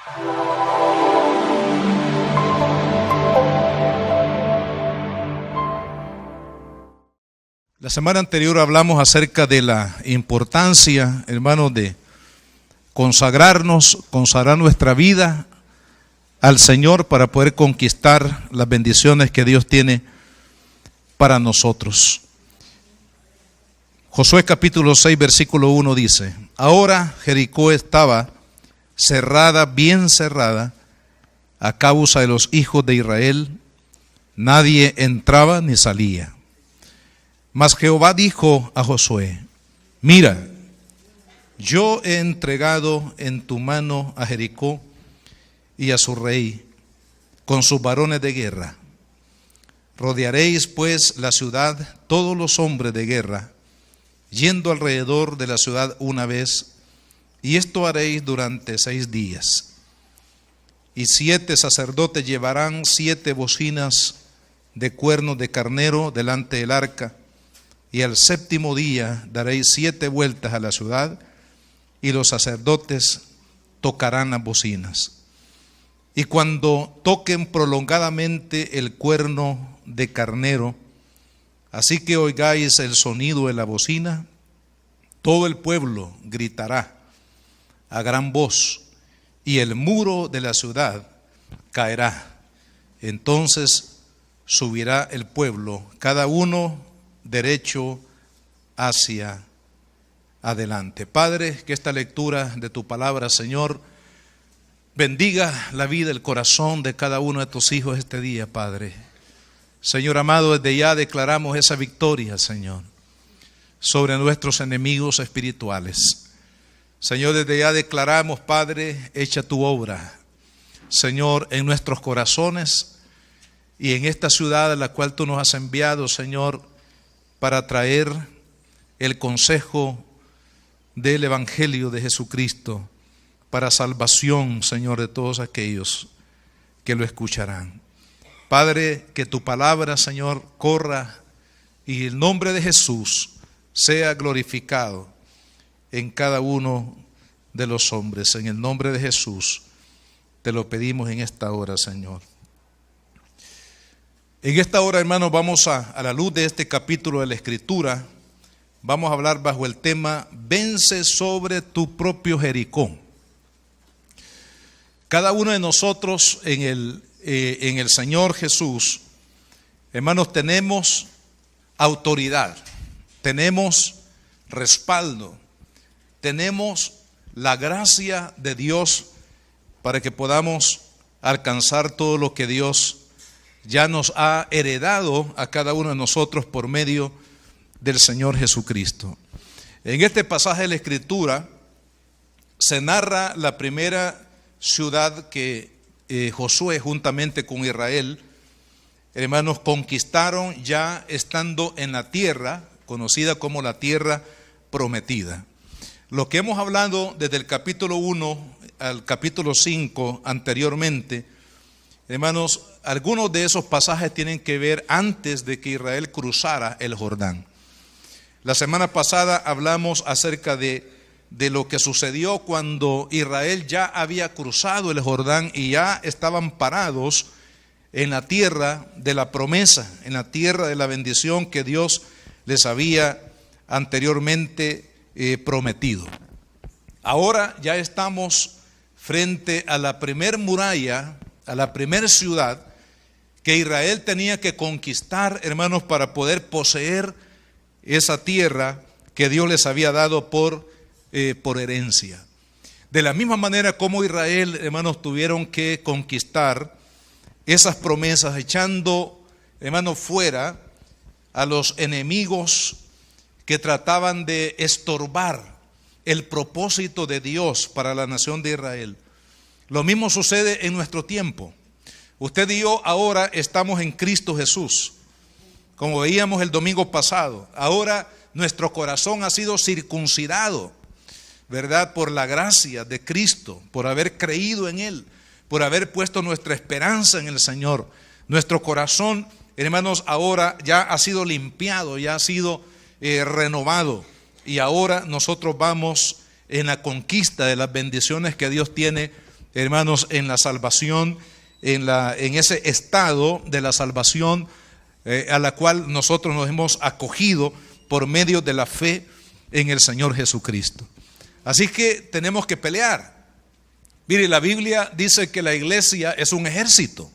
La semana anterior hablamos acerca de la importancia, hermanos, de consagrar nuestra vida al Señor para poder conquistar las bendiciones que Dios tiene para nosotros. Josué capítulo 6, versículo 1 dice: Ahora Jericó estaba cerrada, bien cerrada, a causa de los hijos de Israel, nadie entraba ni salía. Mas Jehová dijo a Josué: Mira, yo he entregado en tu mano a Jericó y a su rey, con sus varones de guerra. Rodearéis pues la ciudad todos los hombres de guerra, yendo alrededor de la ciudad una vez, y esto haréis durante 6 días. Y 7 sacerdotes llevarán 7 bocinas de cuernos de carnero delante del arca, y al 7º día daréis 7 vueltas a la ciudad, y los sacerdotes tocarán las bocinas. Y cuando toquen prolongadamente el cuerno de carnero, así que oigáis el sonido de la bocina, todo el pueblo gritará a gran voz, y el muro de la ciudad caerá. Entonces subirá el pueblo, cada uno derecho hacia adelante. Padre, que esta lectura de tu palabra, Señor, bendiga la vida, el corazón de cada uno de tus hijos este día, Padre. Señor amado, desde ya declaramos esa victoria, Señor, sobre nuestros enemigos espirituales. Señor, desde ya declaramos, Padre, hecha tu obra, Señor, en nuestros corazones y en esta ciudad a la cual tú nos has enviado, Señor, para traer el consejo del Evangelio de Jesucristo para salvación, Señor, de todos aquellos que lo escucharán. Padre, que tu palabra, Señor, corra y el nombre de Jesús sea glorificado en cada uno de los hombres. En el nombre de Jesús te lo pedimos en esta hora, Señor. En esta hora, hermanos, vamos a la luz de este capítulo de la Escritura, vamos a hablar bajo el tema: vence sobre tu propio Jericó. Cada uno de nosotros en el Señor Jesús, hermanos, tenemos autoridad, tenemos respaldo, tenemos la gracia de Dios para que podamos alcanzar todo lo que Dios ya nos ha heredado a cada uno de nosotros por medio del Señor Jesucristo. En este pasaje de la Escritura se narra la primera ciudad que Josué juntamente con Israel, hermanos, conquistaron ya estando en la tierra conocida como la tierra prometida. Lo que hemos hablado desde el capítulo 1 al capítulo 5 anteriormente, hermanos, algunos de esos pasajes tienen que ver antes de que Israel cruzara el Jordán. La semana pasada hablamos acerca de lo que sucedió cuando Israel ya había cruzado el Jordán y ya estaban parados en la tierra de la promesa, en la tierra de la bendición que Dios les había anteriormente prometido. Ahora ya estamos frente a la primer muralla, a la primer ciudad que Israel tenía que conquistar, hermanos, para poder poseer esa tierra que Dios les había dado por herencia. De la misma manera como Israel, hermanos, tuvieron que conquistar esas promesas, echando, hermanos, fuera a los enemigos que trataban de estorbar el propósito de Dios para la nación de Israel. Lo mismo sucede en nuestro tiempo. Usted y yo ahora estamos en Cristo Jesús, como veíamos el domingo pasado. Ahora nuestro corazón ha sido circuncidado, ¿verdad? Por la gracia de Cristo, por haber creído en Él, por haber puesto nuestra esperanza en el Señor. Nuestro corazón, hermanos, ahora ya ha sido limpiado, ya ha sido renovado. Y ahora nosotros vamos en la conquista de las bendiciones que Dios tiene hermanos, en la salvación, en ese estado de la salvación a la cual nosotros nos hemos acogido por medio de la fe en el Señor Jesucristo. Así que tenemos que pelear. Mire, la Biblia dice que la iglesia es un ejército,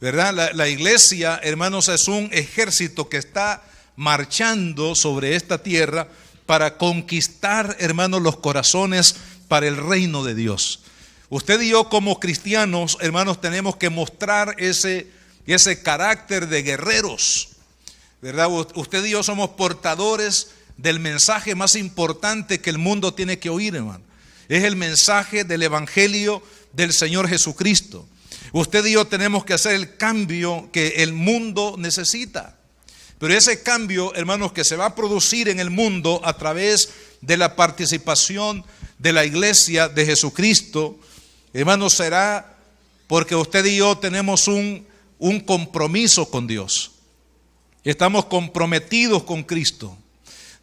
¿verdad? La iglesia, hermanos, es un ejército que está marchando sobre esta tierra para conquistar, hermanos, los corazones para el reino de Dios. Usted y yo como cristianos, hermanos, tenemos que mostrar ese carácter de guerreros, ¿verdad? Usted y yo somos portadores del mensaje más importante que el mundo tiene que oír, hermano. Es el mensaje del evangelio del Señor Jesucristo. Usted y yo tenemos que hacer el cambio que el mundo necesita. Pero ese cambio, hermanos, que se va a producir en el mundo a través de la participación de la iglesia de Jesucristo, hermanos, será porque usted y yo tenemos un compromiso con Dios. Estamos comprometidos con Cristo.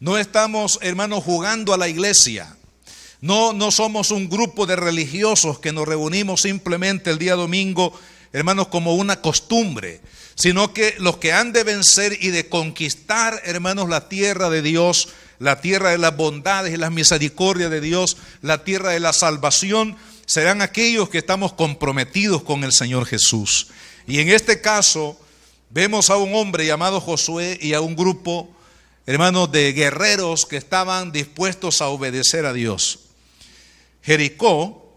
No estamos, hermanos, jugando a la iglesia. No somos un grupo de religiosos que nos reunimos simplemente el día domingo, hermanos, como una costumbre, sino que los que han de vencer y de conquistar, hermanos, la tierra de Dios, la tierra de las bondades y las misericordias de Dios, la tierra de la salvación, serán aquellos que estamos comprometidos con el Señor Jesús. Y en este caso vemos a un hombre llamado Josué y a un grupo, hermanos, de guerreros que estaban dispuestos a obedecer a Dios. Jericó,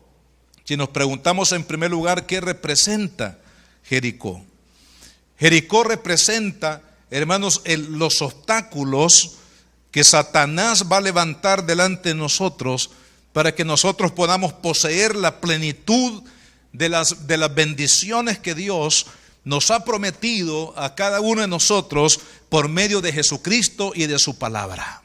si nos preguntamos en primer lugar qué representa Jericó. Jericó representa, hermanos, los obstáculos que Satanás va a levantar delante de nosotros para que nosotros podamos poseer la plenitud de las bendiciones que Dios nos ha prometido a cada uno de nosotros por medio de Jesucristo y de su palabra.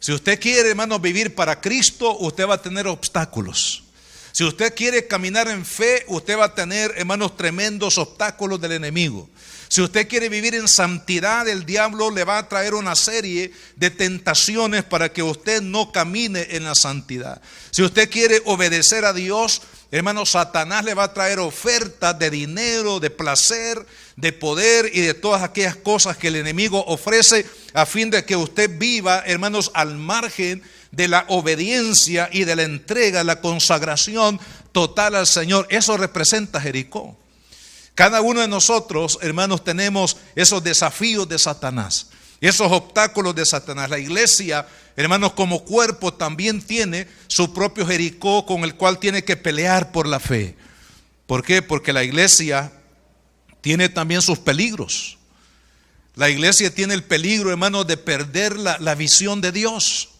Si usted quiere, hermanos, vivir para Cristo, usted va a tener obstáculos. Si usted quiere caminar en fe, usted va a tener, hermanos, tremendos obstáculos del enemigo. Si usted quiere vivir en santidad, el diablo le va a traer una serie de tentaciones para que usted no camine en la santidad. Si usted quiere obedecer a Dios, hermano, Satanás le va a traer ofertas de dinero, de placer, de poder y de todas aquellas cosas que el enemigo ofrece a fin de que usted viva, hermanos, al margen de la obediencia y de la entrega, la consagración total al Señor. Eso representa Jericó. Cada uno de nosotros, hermanos, tenemos esos desafíos de Satanás, esos obstáculos de Satanás. La iglesia, hermanos, como cuerpo también tiene su propio Jericó con el cual tiene que pelear por la fe. ¿Por qué? Porque la iglesia tiene también sus peligros. La iglesia tiene el peligro, hermanos, de perder la visión de Dios.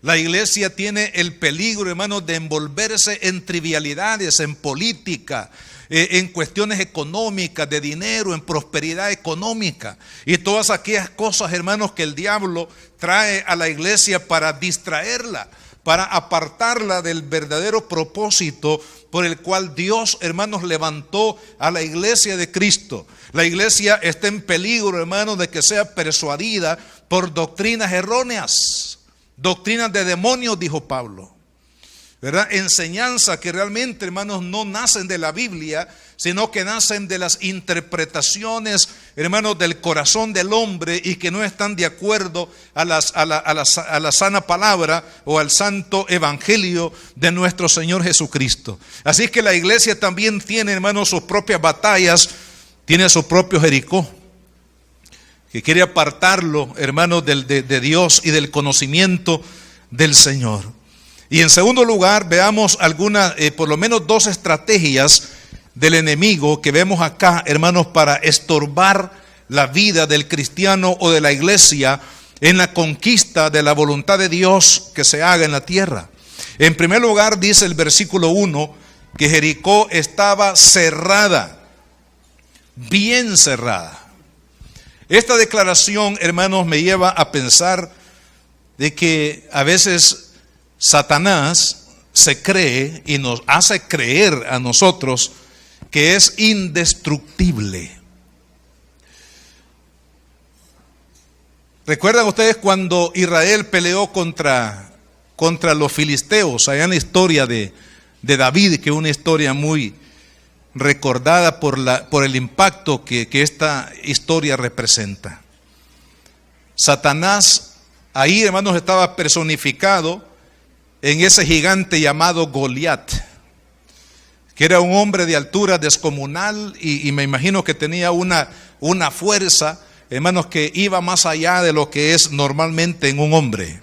La iglesia tiene el peligro, hermanos, de envolverse en trivialidades, en política, en cuestiones económicas, de dinero, en prosperidad económica y todas aquellas cosas, hermanos, que el diablo trae a la iglesia para distraerla, para apartarla del verdadero propósito por el cual Dios, hermanos, levantó a la iglesia de Cristo. La iglesia está en peligro, hermanos, de que sea persuadida por doctrinas erróneas, doctrinas de demonios, dijo Pablo, ¿verdad? Enseñanzas que realmente, hermanos, no nacen de la Biblia, sino que nacen de las interpretaciones, hermanos, del corazón del hombre y que no están de acuerdo a la sana palabra o al santo evangelio de nuestro Señor Jesucristo. Así que la iglesia también tiene, hermanos, sus propias batallas, tiene su propio Jericó, que quiere apartarlo, hermanos, de Dios y del conocimiento del Señor. Y en segundo lugar, veamos algunas, por lo menos dos estrategias del enemigo que vemos acá, hermanos, para estorbar la vida del cristiano o de la iglesia en la conquista de la voluntad de Dios que se haga en la tierra. En primer lugar, dice el versículo 1, que Jericó estaba cerrada, bien cerrada. Esta declaración, hermanos, me lleva a pensar de que a veces Satanás se cree y nos hace creer a nosotros que es indestructible. ¿Recuerdan ustedes cuando Israel peleó contra los filisteos allá en la historia de de David, que es una historia muy recordada por el impacto que esta historia representa. Satanás ahí, hermanos, estaba personificado en ese gigante llamado Goliat, que era un hombre de altura descomunal y me imagino que tenía una fuerza, hermanos, que iba más allá de lo que es normalmente en un hombre.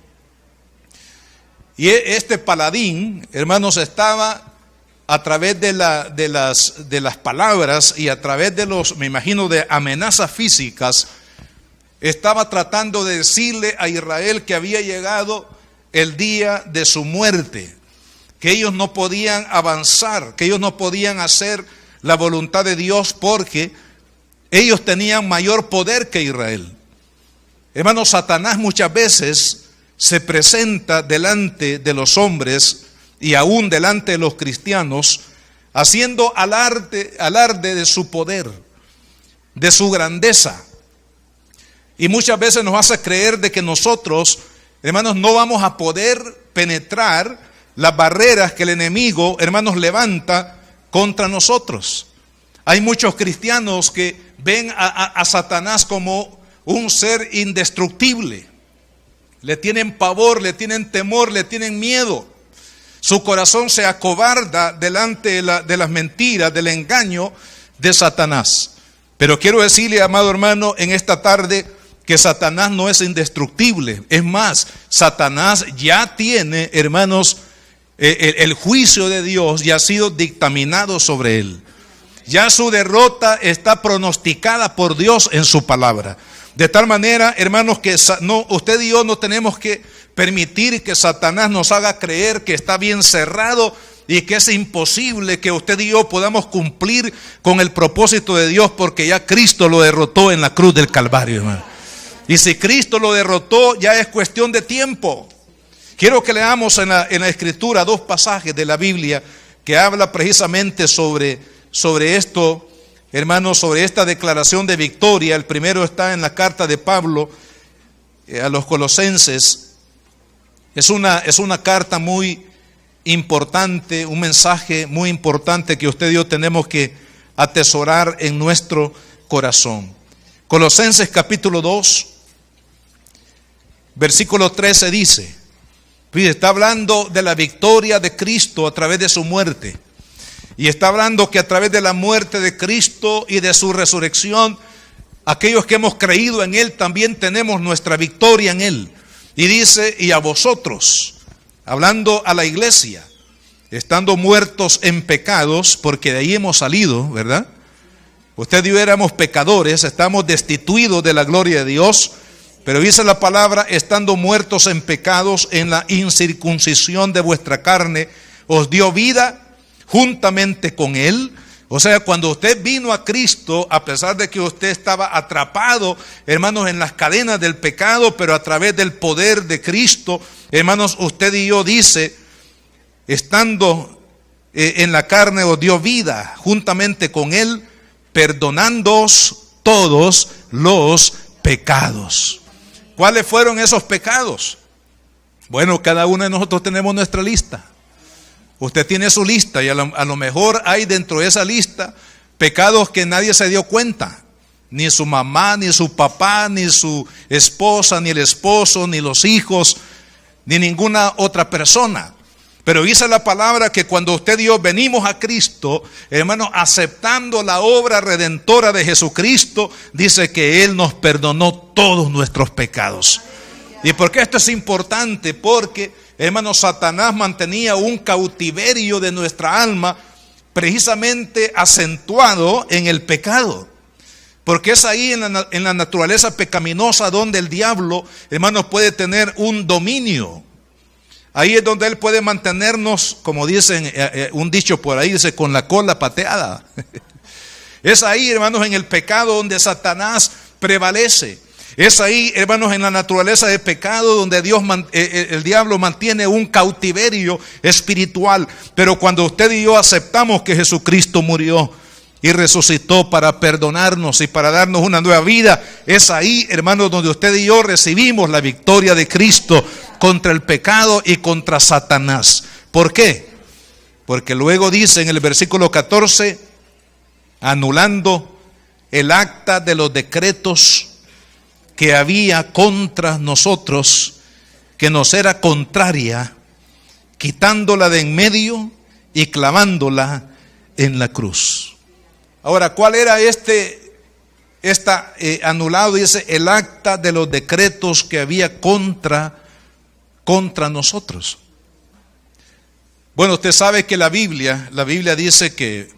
Y este paladín, hermanos, estaba a través de las palabras y a través de me imagino, de amenazas físicas, estaba tratando de decirle a Israel que había llegado el día de su muerte, que ellos no podían avanzar, que ellos no podían hacer la voluntad de Dios porque ellos tenían mayor poder que Israel. Hermanos, Satanás muchas veces se presenta delante de los hombres y aún delante de los cristianos, haciendo alarde de su poder, de su grandeza. Y muchas veces nos hace creer de que nosotros, hermanos, no vamos a poder penetrar las barreras que el enemigo, hermanos, levanta contra nosotros. Hay muchos cristianos que ven a Satanás como un ser indestructible. Le tienen pavor, le tienen temor, le tienen miedo. Su corazón se acobarda delante de las mentiras, del engaño de Satanás. Pero quiero decirle, amado hermano, en esta tarde que Satanás no es indestructible. Es más, Satanás ya tiene, hermanos, el juicio de Dios ya ha sido dictaminado sobre él. Ya su derrota está pronosticada por Dios en su palabra. De tal manera, hermanos, que usted y yo no tenemos que permitir que Satanás nos haga creer que está bien cerrado y que es imposible que usted y yo podamos cumplir con el propósito de Dios, porque ya Cristo lo derrotó en la cruz del Calvario, hermano. Y si Cristo lo derrotó, ya es cuestión de tiempo. Quiero que leamos en la Escritura dos pasajes de la Biblia que habla precisamente sobre esto, hermanos, sobre esta declaración de victoria. El primero está en la carta de Pablo a los Colosenses. Es una carta muy importante, un mensaje muy importante que usted y yo tenemos que atesorar en nuestro corazón. Colosenses capítulo 2, versículo 13 dice, está hablando de la victoria de Cristo a través de su muerte. Y está hablando que a través de la muerte de Cristo y de su resurrección, aquellos que hemos creído en Él también tenemos nuestra victoria en Él. Y dice, y a vosotros, hablando a la iglesia, estando muertos en pecados, porque de ahí hemos salido, ¿verdad? Usted y yo éramos pecadores, estamos destituidos de la gloria de Dios, pero dice la palabra, estando muertos en pecados, en la incircuncisión de vuestra carne, os dio vida juntamente con Él. O sea, cuando usted vino a Cristo, a pesar de que usted estaba atrapado, hermanos, en las cadenas del pecado, pero a través del poder de Cristo, hermanos, usted y yo, dice, estando en la carne, os dio vida juntamente con Él, perdonándoos todos los pecados. ¿Cuáles fueron esos pecados? Bueno, cada uno de nosotros tenemos nuestra lista. Usted tiene su lista y a lo mejor hay dentro de esa lista pecados que nadie se dio cuenta. Ni su mamá, ni su papá, ni su esposa, ni el esposo, ni los hijos, ni ninguna otra persona. Pero dice la palabra que cuando usted y yo venimos a Cristo, hermano, aceptando la obra redentora de Jesucristo, dice que Él nos perdonó todos nuestros pecados. ¿Y por qué esto es importante? Porque, hermano, Satanás mantenía un cautiverio de nuestra alma precisamente acentuado en el pecado. Porque es ahí en la naturaleza pecaminosa donde el diablo, hermanos, puede tener un dominio. Ahí es donde él puede mantenernos, como dicen, un dicho por ahí, dice, con la cola pateada. Es ahí, hermanos, en el pecado donde Satanás prevalece. Es ahí, hermanos, en la naturaleza de pecado donde el diablo mantiene un cautiverio espiritual. Pero cuando usted y yo aceptamos que Jesucristo murió y resucitó para perdonarnos y para darnos una nueva vida, es ahí, hermanos, donde usted y yo recibimos la victoria de Cristo contra el pecado y contra Satanás. ¿Por qué? Porque luego dice en el versículo 14, anulando el acta de los decretos que había contra nosotros, que nos era contraria, quitándola de en medio y clavándola en la cruz. Ahora, ¿cuál era anulado? Dice, el acta de los decretos que había contra nosotros. Bueno, usted sabe que la Biblia dice que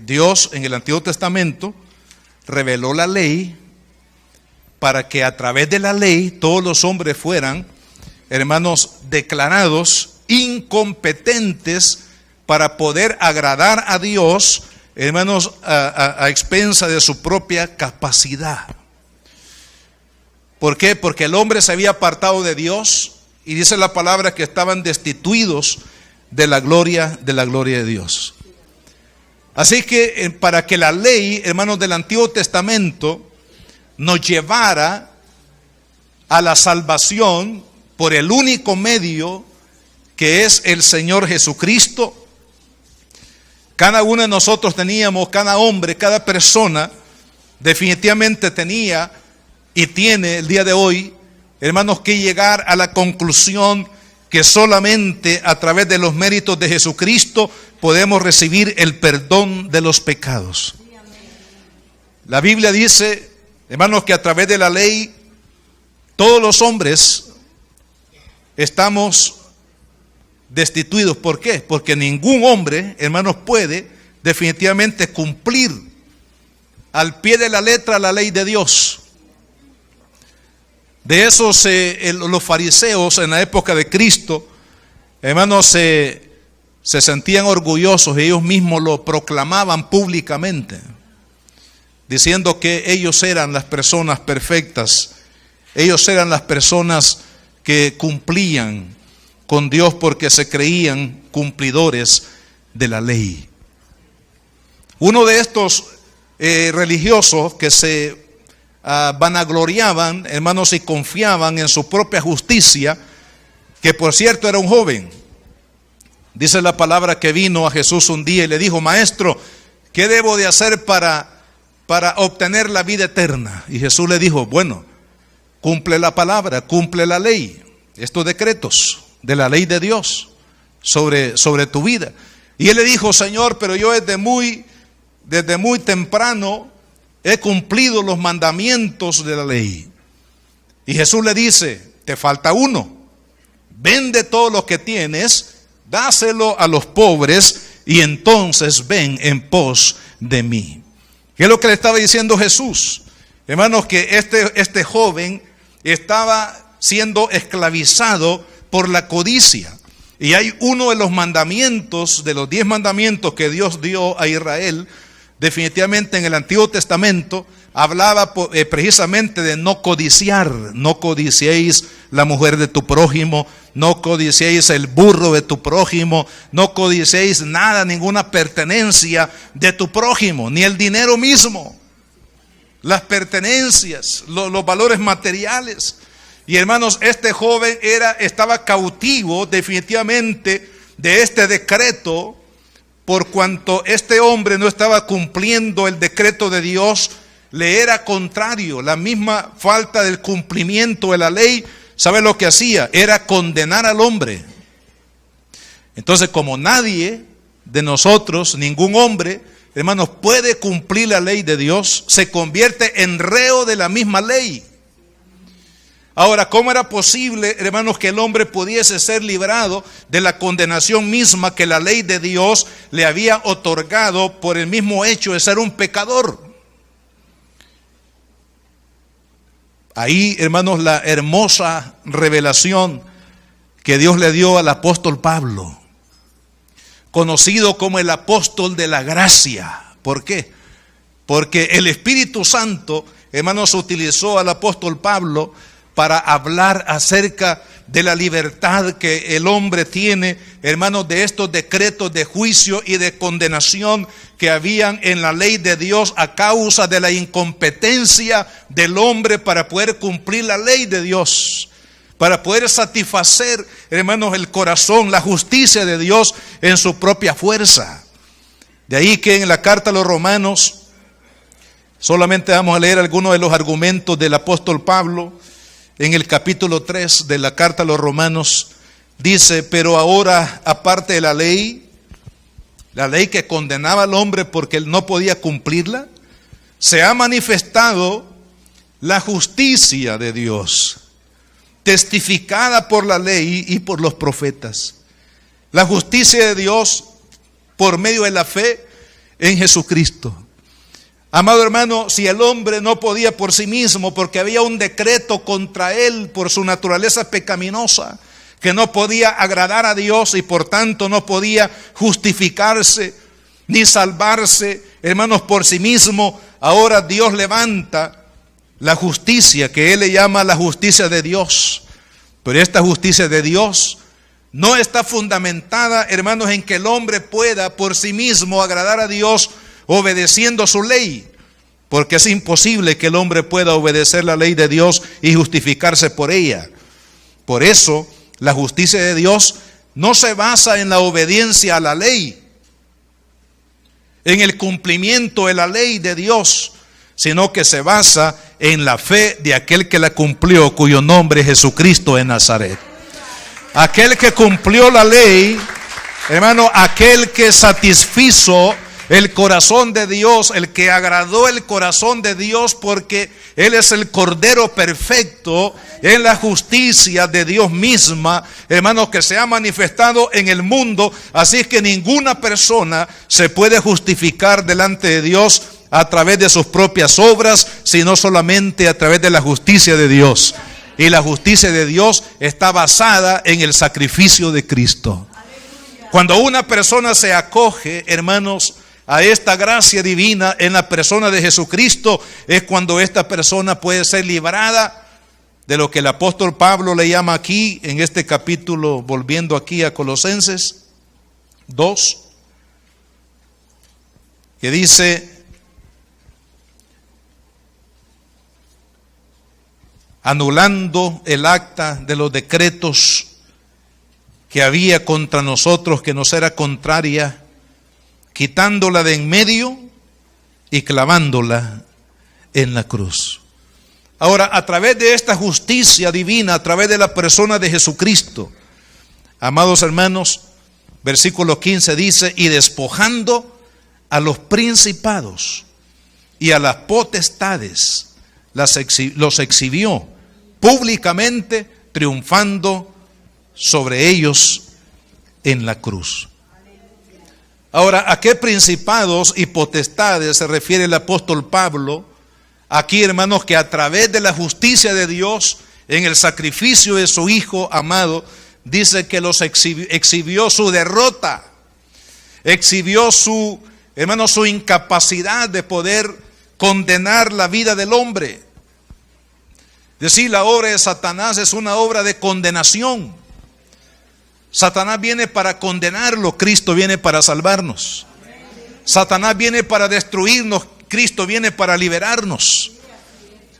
Dios en el Antiguo Testamento reveló la ley para que a través de la ley todos los hombres fueran, hermanos, declarados incompetentes para poder agradar a Dios, hermanos, a expensa de su propia capacidad. ¿Por qué? Porque el hombre se había apartado de Dios y dice la palabra que estaban destituidos de la gloria de Dios. Así que para que la ley, hermanos, del Antiguo Testamento nos llevara a la salvación por el único medio que es el Señor Jesucristo, cada uno de nosotros teníamos, cada hombre, cada persona definitivamente tenía y tiene el día de hoy, hermanos, que llegar a la conclusión que solamente a través de los méritos de Jesucristo podemos recibir el perdón de los pecados. La Biblia dice, hermanos, que a través de la ley todos los hombres estamos destituidos. ¿Por qué? Porque ningún hombre, hermanos, puede definitivamente cumplir al pie de la letra la ley de Dios. De eso los fariseos en la época de Cristo, hermanos, se sentían orgullosos, ellos mismos lo proclamaban públicamente, diciendo que ellos eran las personas perfectas, ellos eran las personas que cumplían con Dios porque se creían cumplidores de la ley. Uno de estos religiosos que se vanagloriaban, hermanos, y confiaban en su propia justicia, que por cierto era un joven. Dice la palabra que vino a Jesús un día y le dijo: Maestro, ¿qué debo de hacer para obtener la vida eterna? Y Jesús le dijo: bueno, cumple la palabra, cumple la ley, estos decretos de la ley de Dios sobre tu vida. Y él le dijo: Señor, pero yo desde muy temprano he cumplido los mandamientos de la ley. Y Jesús le dice: te falta uno. Vende todo lo que tienes, dáselo a los pobres y entonces ven en pos de mí. ¿Qué es lo que le estaba diciendo Jesús? Hermanos, que este joven estaba siendo esclavizado por la codicia. Y hay uno de los mandamientos, de los 10 mandamientos que Dios dio a Israel, definitivamente en el Antiguo Testamento, hablaba precisamente de no codiciar. No codiciéis la mujer de tu prójimo, no codiciéis el burro de tu prójimo, no codiciéis nada, ninguna pertenencia de tu prójimo, ni el dinero mismo, las pertenencias, los valores materiales. Y hermanos, este joven estaba cautivo definitivamente de este decreto, por cuanto este hombre no estaba cumpliendo el decreto de Dios, le era contrario. La misma falta del cumplimiento de la ley, ¿sabe lo que hacía? Era condenar al hombre. Entonces, como nadie de nosotros, ningún hombre, hermanos, puede cumplir la ley de Dios, se convierte en reo de la misma ley. Ahora, ¿cómo era posible, hermanos, que el hombre pudiese ser librado de la condenación misma que la ley de Dios le había otorgado por el mismo hecho de ser un pecador? Ahí, hermanos, la hermosa revelación que Dios le dio al apóstol Pablo, conocido como el apóstol de la gracia. ¿Por qué? Porque el Espíritu Santo, hermanos, utilizó al apóstol Pablo para hablar acerca de la libertad que el hombre tiene, hermanos, de estos decretos de juicio y de condenación que habían en la ley de Dios a causa de la incompetencia del hombre para poder cumplir la ley de Dios, para poder satisfacer, hermanos, el corazón, la justicia de Dios en su propia fuerza. De ahí que en la carta a los Romanos, solamente vamos a leer algunos de los argumentos del apóstol Pablo. En el capítulo 3 de la carta a los Romanos dice: pero ahora, aparte de la ley que condenaba al hombre porque él no podía cumplirla, se ha manifestado la justicia de Dios, testificada por la ley y por los profetas. La justicia de Dios por medio de la fe en Jesucristo. Amado hermano, si el hombre no podía por sí mismo, porque había un decreto contra él por su naturaleza pecaminosa, que no podía agradar a Dios y por tanto no podía justificarse ni salvarse, hermanos, por sí mismo, ahora Dios levanta la justicia que Él le llama la justicia de Dios. Pero esta justicia de Dios no está fundamentada, hermanos, en que el hombre pueda por sí mismo agradar a Dios obedeciendo su ley, porque es imposible que el hombre pueda obedecer la ley de Dios y justificarse por ella. Por eso, la justicia de Dios no se basa en la obediencia a la ley, en el cumplimiento de la ley de Dios, sino que se basa en la fe de aquel que la cumplió, cuyo nombre es Jesucristo de Nazaret. Aquel que cumplió la ley, hermano, aquel que satisfizo el corazón de Dios, el que agradó el corazón de Dios, porque Él es el Cordero perfecto en la justicia de Dios misma, hermano, que se ha manifestado en el mundo. Así que ninguna persona se puede justificar delante de Dios a través de sus propias obras, sino solamente a través de la justicia de Dios. Y la justicia de Dios está basada en el sacrificio de Cristo. Cuando una persona se acoge, hermanos, a esta gracia divina en la persona de Jesucristo, es cuando esta persona puede ser librada de lo que el apóstol Pablo le llama aquí, en este capítulo, volviendo aquí a Colosenses 2, que dice: anulando el acta de los decretos que había contra nosotros, que nos era contraria, quitándola de en medio y clavándola en la cruz. Ahora, a través de esta justicia divina, a través de la persona de Jesucristo, amados hermanos, versículo 15 dice: y despojando a los principados y a las potestades, los exhibió públicamente, triunfando sobre ellos en la cruz. Ahora, ¿a qué principados y potestades se refiere el apóstol Pablo? Aquí, hermanos, que a través de la justicia de Dios, en el sacrificio de su Hijo amado, dice que los exhibió su derrota, exhibió su incapacidad de poder condenar la vida del hombre. Es decir, la obra de Satanás es una obra de condenación. Satanás viene para condenarlo, Cristo viene para salvarnos. Satanás viene para destruirnos, Cristo viene para liberarnos.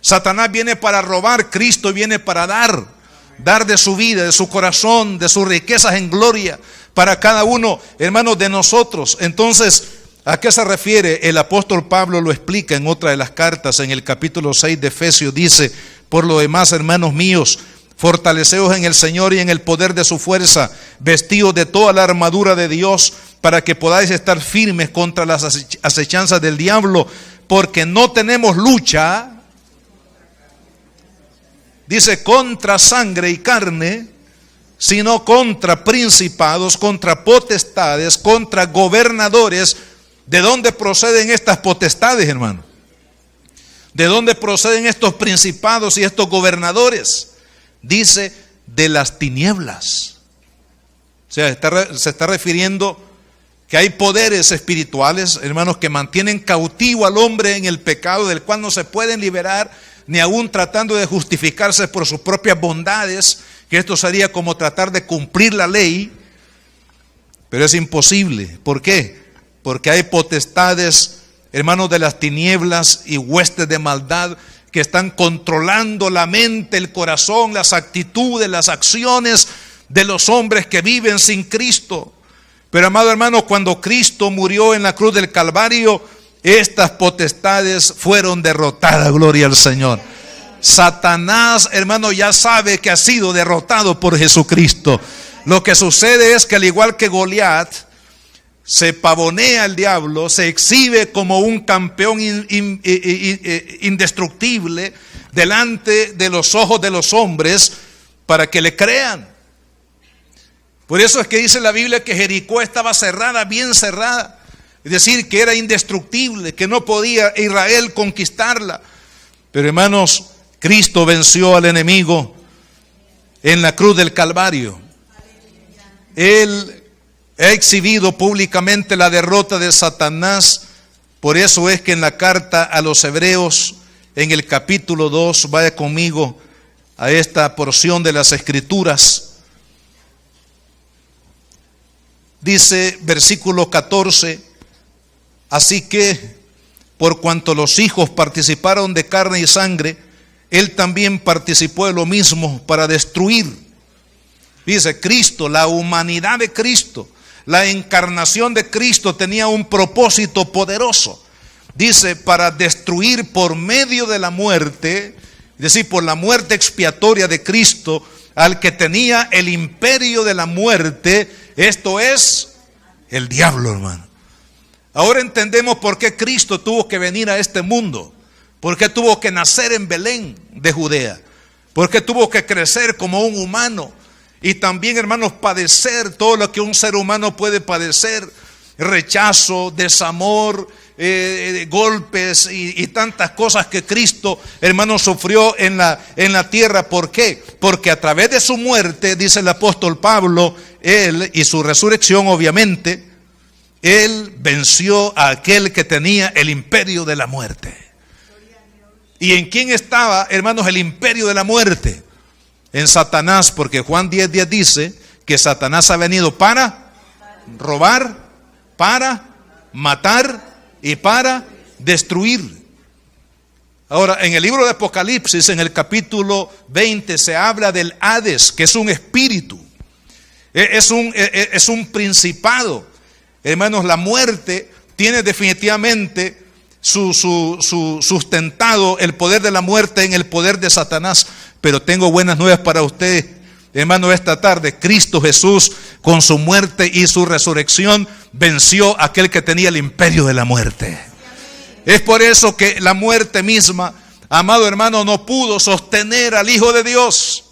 Satanás viene para robar, Cristo viene para dar de su vida, de su corazón, de sus riquezas en gloria para cada uno, hermanos, de nosotros. Entonces, ¿a qué se refiere? El apóstol Pablo lo explica en otra de las cartas, en el capítulo 6 de Efesios. Dice: por lo demás, hermanos míos, fortaleceos en el Señor y en el poder de su fuerza, vestidos de toda la armadura de Dios, para que podáis estar firmes contra las acechanzas del diablo, porque no tenemos lucha, dice, contra sangre y carne, sino contra principados, contra potestades, contra gobernadores. ¿De dónde proceden estas potestades, hermano? ¿De dónde proceden estos principados y estos gobernadores? Dice, de las tinieblas. O sea, se está refiriendo que hay poderes espirituales, hermanos, que mantienen cautivo al hombre en el pecado, del cual no se pueden liberar, ni aún tratando de justificarse por sus propias bondades, que esto sería como tratar de cumplir la ley, pero es imposible. ¿Por qué? Porque hay potestades, hermanos, de las tinieblas y huestes de maldad que están controlando la mente, el corazón, las actitudes, las acciones de los hombres que viven sin Cristo. Pero amado hermano, cuando Cristo murió en la cruz del Calvario, estas potestades fueron derrotadas, gloria al Señor. Satanás, hermano, ya sabe que ha sido derrotado por Jesucristo. Lo que sucede es que al igual que Goliat, se pavonea el diablo, se exhibe como un campeón indestructible delante de los ojos de los hombres para que le crean. Por eso es que dice la Biblia que Jericó estaba cerrada, bien cerrada. Es decir, que era indestructible, que no podía Israel conquistarla. Pero hermanos, Cristo venció al enemigo en la cruz del Calvario. Él ha exhibido públicamente la derrota de Satanás. Por eso es que en la carta a los Hebreos, en el capítulo 2, vaya conmigo a esta porción de las Escrituras. Dice versículo 14: así que, por cuanto los hijos participaron de carne y sangre, Él también participó de lo mismo para destruir. Dice Cristo, la humanidad de Cristo, la encarnación de Cristo tenía un propósito poderoso. Dice, para destruir por medio de la muerte, es decir, por la muerte expiatoria de Cristo, al que tenía el imperio de la muerte, esto es el diablo, hermano. Ahora entendemos por qué Cristo tuvo que venir a este mundo, por qué tuvo que nacer en Belén de Judea, por qué tuvo que crecer como un humano y también, hermanos, padecer todo lo que un ser humano puede padecer: rechazo, desamor, golpes y tantas cosas que Cristo, hermanos, sufrió en la tierra. ¿Por qué? Porque a través de su muerte, dice el apóstol Pablo, Él y su resurrección, obviamente, Él venció a aquel que tenía el imperio de la muerte. ¿Y en quién estaba, hermanos, el imperio de la muerte? En Satanás, porque Juan 10:10 dice que Satanás ha venido para robar, para matar y para destruir. Ahora, en el libro de Apocalipsis, en el capítulo 20, se habla del Hades, que es un espíritu, es un principado. Hermanos, la muerte tiene definitivamente su sustentado el poder de la muerte en el poder de Satanás. Pero tengo buenas nuevas para usted, hermano, esta tarde. Cristo Jesús, con su muerte y su resurrección, venció a aquel que tenía el imperio de la muerte. Es por eso que la muerte misma, amado hermano, no pudo sostener al Hijo de Dios,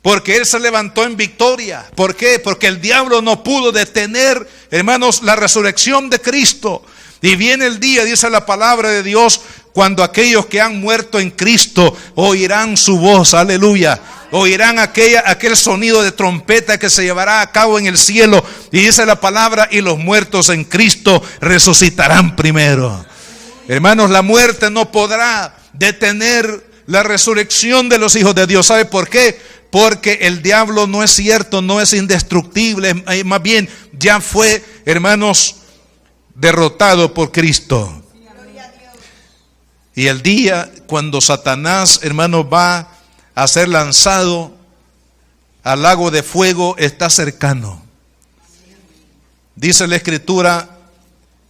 porque Él se levantó en victoria. ¿Por qué? Porque el diablo no pudo detener, hermanos, la resurrección de Cristo. Y viene el día, dice la palabra de Dios, cuando aquellos que han muerto en Cristo oirán su voz, aleluya. Oirán aquel sonido de trompeta que se llevará a cabo en el cielo. Y dice la palabra, y los muertos en Cristo resucitarán primero. Hermanos, la muerte no podrá detener la resurrección de los hijos de Dios. ¿Sabe por qué? Porque el diablo no es cierto, no es indestructible. Más bien, ya fue, hermanos, derrotado por Cristo. Y el día cuando Satanás, hermanos, va a ser lanzado al lago de fuego está cercano. Dice la Escritura,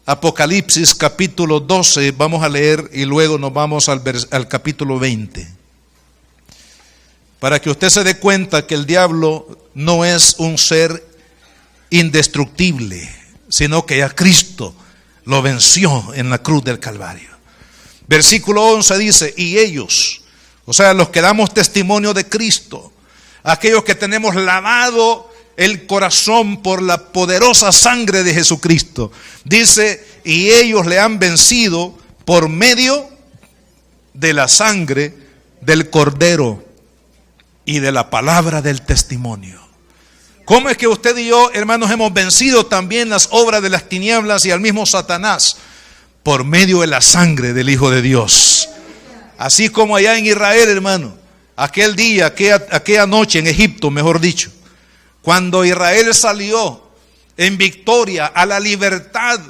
Apocalipsis capítulo 12, vamos a leer y luego nos vamos al capítulo 20. Para que usted se dé cuenta que el diablo no es un ser indestructible, sino que ya Cristo lo venció en la cruz del Calvario. Versículo 11 dice, y ellos, o sea, los que damos testimonio de Cristo, aquellos que tenemos lavado el corazón por la poderosa sangre de Jesucristo, dice, y ellos le han vencido por medio de la sangre del Cordero y de la palabra del testimonio. ¿Cómo es que usted y yo, hermanos, hemos vencido también las obras de las tinieblas y al mismo Satanás? Por medio de la sangre del Hijo de Dios. Así como allá en Israel, hermano, aquel día, aquella noche en Egipto, mejor dicho, cuando Israel salió en victoria a la libertad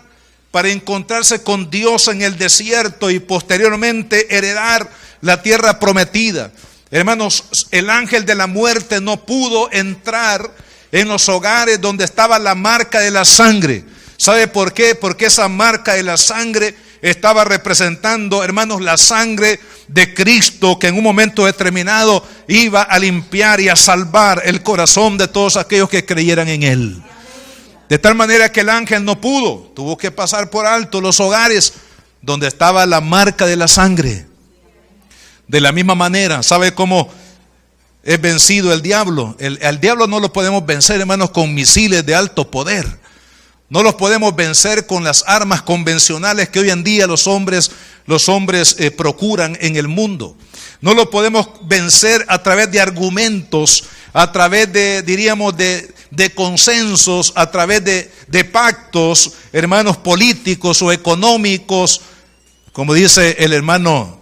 para encontrarse con Dios en el desierto y posteriormente heredar la tierra prometida. Hermanos, el ángel de la muerte no pudo entrar en los hogares donde estaba la marca de la sangre. ¿Sabe por qué? Porque esa marca de la sangre estaba representando, hermanos, la sangre de Cristo, que en un momento determinado iba a limpiar y a salvar el corazón de todos aquellos que creyeran en Él. De tal manera que el ángel no pudo, tuvo que pasar por alto los hogares donde estaba la marca de la sangre. De la misma manera, ¿sabe cómo es vencido el diablo? El diablo no lo podemos vencer, hermanos, con misiles de alto poder. No los podemos vencer con las armas convencionales que hoy en día los hombres procuran en el mundo. No lo podemos vencer a través de argumentos, a través de consensos, a través de pactos, hermanos, políticos o económicos. Como dice el hermano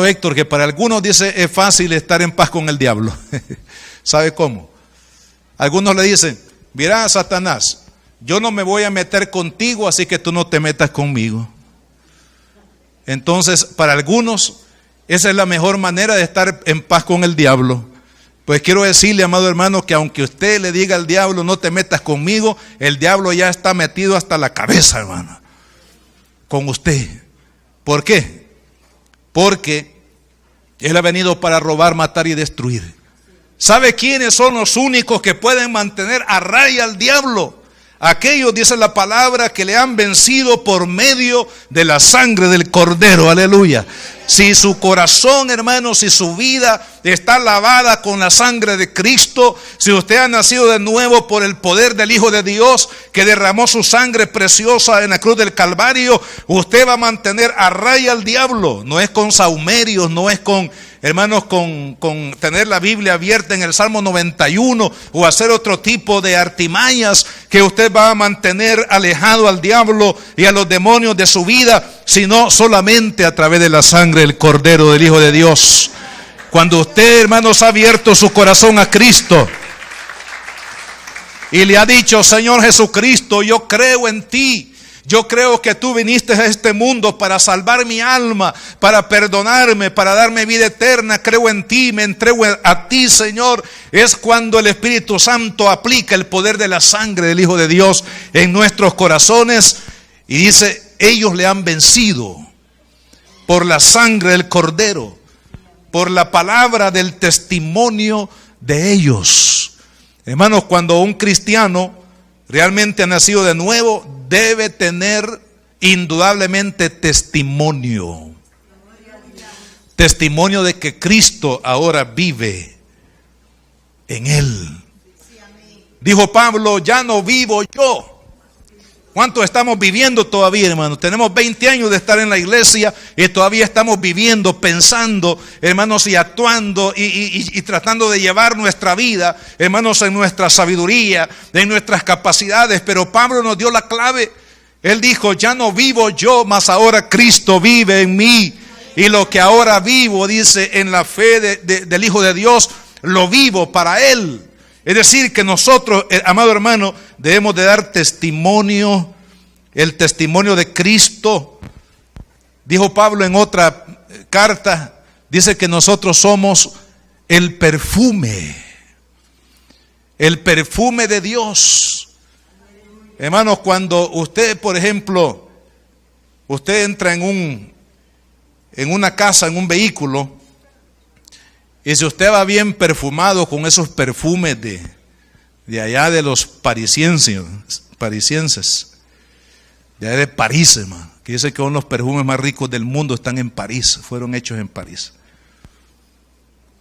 Héctor, que para algunos dice es fácil estar en paz con el diablo. ¿Sabe cómo? Algunos le dicen, mira, Satanás, yo no me voy a meter contigo, así que tú no te metas conmigo. Entonces, para algunos, esa es la mejor manera de estar en paz con el diablo. Pues quiero decirle, amado hermano, que aunque usted le diga al diablo, no te metas conmigo, el diablo ya está metido hasta la cabeza, hermano, con usted. ¿Por qué? Porque Él ha venido para robar, matar y destruir. ¿Sabe quiénes son los únicos que pueden mantener a raya al diablo? Aquellos, dice la palabra, que le han vencido por medio de la sangre del Cordero. Aleluya. Si su corazón, hermano, si su vida está lavada con la sangre de Cristo, si usted ha nacido de nuevo por el poder del Hijo de Dios que derramó su sangre preciosa en la cruz del Calvario, usted va a mantener a raya al diablo. No es con sahumerios, no es con, hermanos, con tener la Biblia abierta en el Salmo 91 o hacer otro tipo de artimañas que usted va a mantener alejado al diablo y a los demonios de su vida, sino solamente a través de la sangre del Cordero del Hijo de Dios. Cuando usted, hermanos, ha abierto su corazón a Cristo y le ha dicho, Señor Jesucristo, yo creo en ti. Yo creo que tú viniste a este mundo para salvar mi alma, para perdonarme, para darme vida eterna. Creo en ti, me entrego a ti, Señor. Es cuando el Espíritu Santo aplica el poder de la sangre del Hijo de Dios en nuestros corazones. Y dice, ellos le han vencido por la sangre del Cordero, por la palabra del testimonio de ellos. Hermanos, cuando un cristiano realmente ha nacido de nuevo, debe tener indudablemente testimonio. Testimonio de que Cristo ahora vive en él. Dijo Pablo, ya no vivo yo. ¿Cuántos estamos viviendo todavía, hermanos? Tenemos 20 años de estar en la iglesia y todavía estamos viviendo, pensando, hermanos, y actuando y tratando de llevar nuestra vida, hermanos, en nuestra sabiduría, en nuestras capacidades. Pero Pablo nos dio la clave. Él dijo, ya no vivo yo, mas ahora Cristo vive en mí. Y lo que ahora vivo, dice, en la fe del Hijo de Dios, lo vivo para Él. Es decir, que nosotros, amado hermano, debemos de dar testimonio, el testimonio de Cristo. Dijo Pablo en otra carta, dice que nosotros somos el perfume de Dios. Hermanos, cuando usted, por ejemplo, usted entra en una casa, en un vehículo, y si usted va bien perfumado con esos perfumes de allá de los parisienses, de allá de París, hermano, que dice que son los perfumes más ricos del mundo, están en París, fueron hechos en París.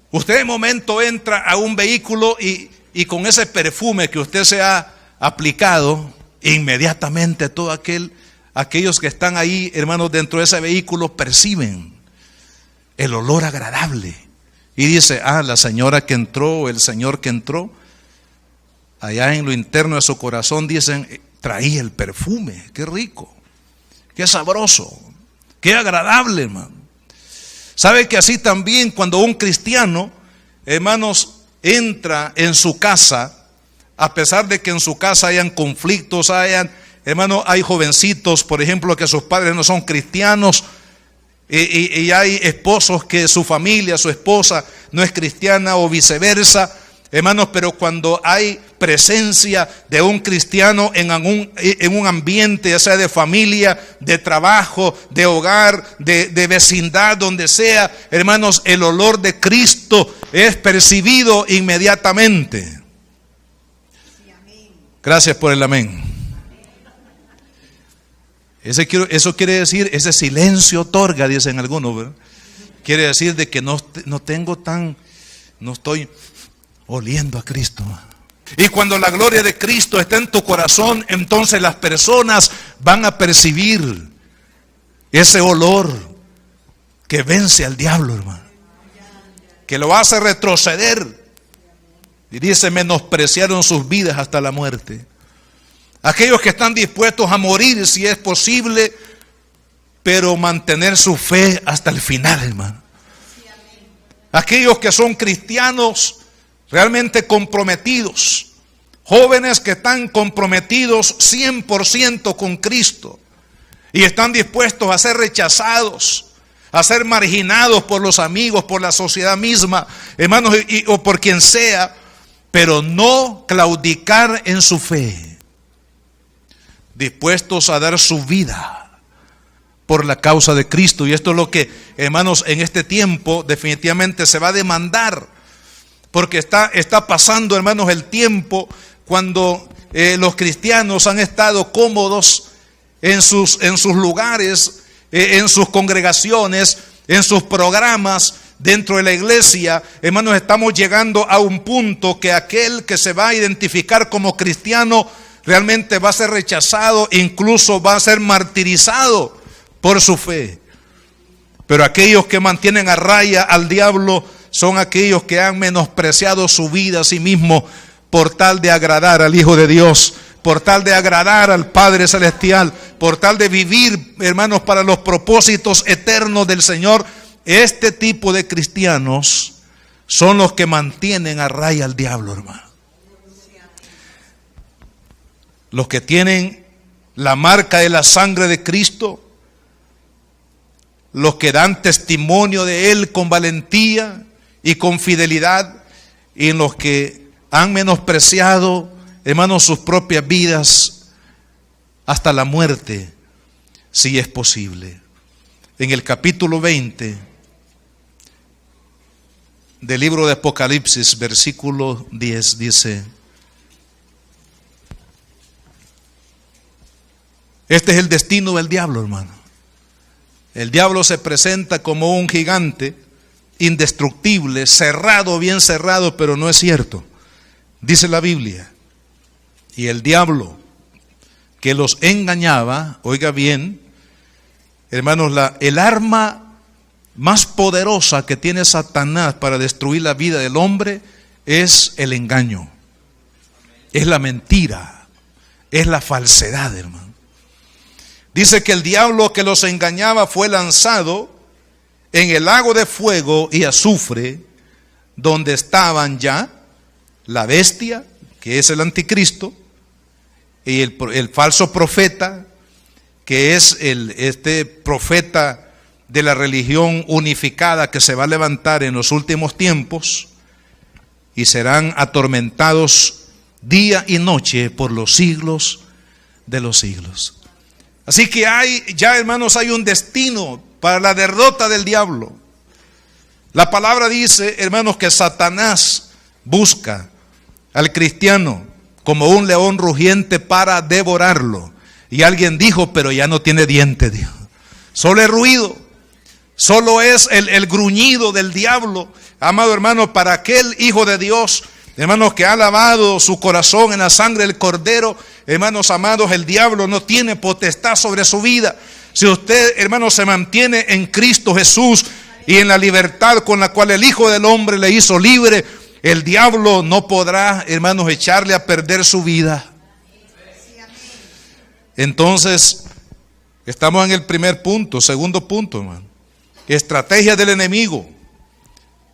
Usted de momento entra a un vehículo y con ese perfume que usted se ha aplicado, inmediatamente aquellos que están ahí, hermanos, dentro de ese vehículo perciben el olor agradable. Y dice, la señora que entró, el señor que entró, allá en lo interno de su corazón dicen, traía el perfume, qué rico, qué sabroso, qué agradable, hermano. ¿Sabe que así también cuando un cristiano, hermanos, entra en su casa, a pesar de que en su casa hayan conflictos, hermanos, hay jovencitos, por ejemplo, que sus padres no son cristianos, Y hay esposos que su familia, su esposa no es cristiana o viceversa, hermanos, pero cuando hay presencia de un cristiano en un ambiente, ya sea de familia, de trabajo, de hogar, de vecindad, donde sea, hermanos, el olor de Cristo es percibido inmediatamente. Gracias por el amén. Eso quiere decir, ese silencio otorga, dicen algunos, ¿verdad? Quiere decir de que no estoy oliendo a Cristo. Y cuando la gloria de Cristo está en tu corazón, entonces las personas van a percibir ese olor que vence al diablo, hermano, que lo hace retroceder. Y dice, menospreciaron sus vidas hasta la muerte. Aquellos que están dispuestos a morir si es posible, pero mantener su fe hasta el final, hermano. Aquellos que son cristianos realmente comprometidos, jóvenes que están comprometidos 100% con Cristo y están dispuestos a ser rechazados, a ser marginados por los amigos, por la sociedad misma, hermanos, o por quien sea, pero no claudicar en su fe. Dispuestos a dar su vida por la causa de Cristo. Y esto es lo que, hermanos, en este tiempo definitivamente se va a demandar. Porque está pasando, hermanos, el tiempo cuando los cristianos han estado cómodos en sus lugares, en sus congregaciones, en sus programas dentro de la iglesia. Hermanos, estamos llegando a un punto que aquel que se va a identificar como cristiano realmente va a ser rechazado, incluso va a ser martirizado por su fe. Pero aquellos que mantienen a raya al diablo son aquellos que han menospreciado su vida a sí mismos por tal de agradar al Hijo de Dios, por tal de agradar al Padre Celestial, por tal de vivir, hermanos, para los propósitos eternos del Señor. Este tipo de cristianos son los que mantienen a raya al diablo, hermano. Los que tienen la marca de la sangre de Cristo, los que dan testimonio de Él con valentía y con fidelidad, y los que han menospreciado, hermanos, sus propias vidas hasta la muerte, si es posible. En el capítulo 20 del libro de Apocalipsis, versículo 10, dice: este es el destino del diablo, hermano. El diablo se presenta como un gigante indestructible, cerrado, bien cerrado, pero no es cierto. Dice la Biblia, y el diablo que los engañaba, oiga bien, hermanos, el arma más poderosa que tiene Satanás para destruir la vida del hombre es el engaño, es la mentira, es la falsedad, hermano. Dice que el diablo que los engañaba fue lanzado en el lago de fuego y azufre, donde estaban ya la bestia, que es el anticristo, y el falso profeta, que es este profeta de la religión unificada que se va a levantar en los últimos tiempos, y serán atormentados día y noche por los siglos de los siglos. Así que hermanos, hay un destino para la derrota del diablo. La palabra dice, hermanos, que Satanás busca al cristiano como un león rugiente para devorarlo. Y alguien dijo, pero ya no tiene diente, dijo. Solo es ruido, solo es el gruñido del diablo. Amado hermano, para aquel hijo de Dios, hermanos, que ha lavado su corazón en la sangre del Cordero, hermanos amados, el diablo no tiene potestad sobre su vida. Si usted, hermanos, se mantiene en Cristo Jesús y en la libertad con la cual el Hijo del Hombre le hizo libre, el diablo no podrá, hermanos, echarle a perder su vida. Entonces, estamos en el primer punto. Segundo punto, hermano, estrategia del enemigo.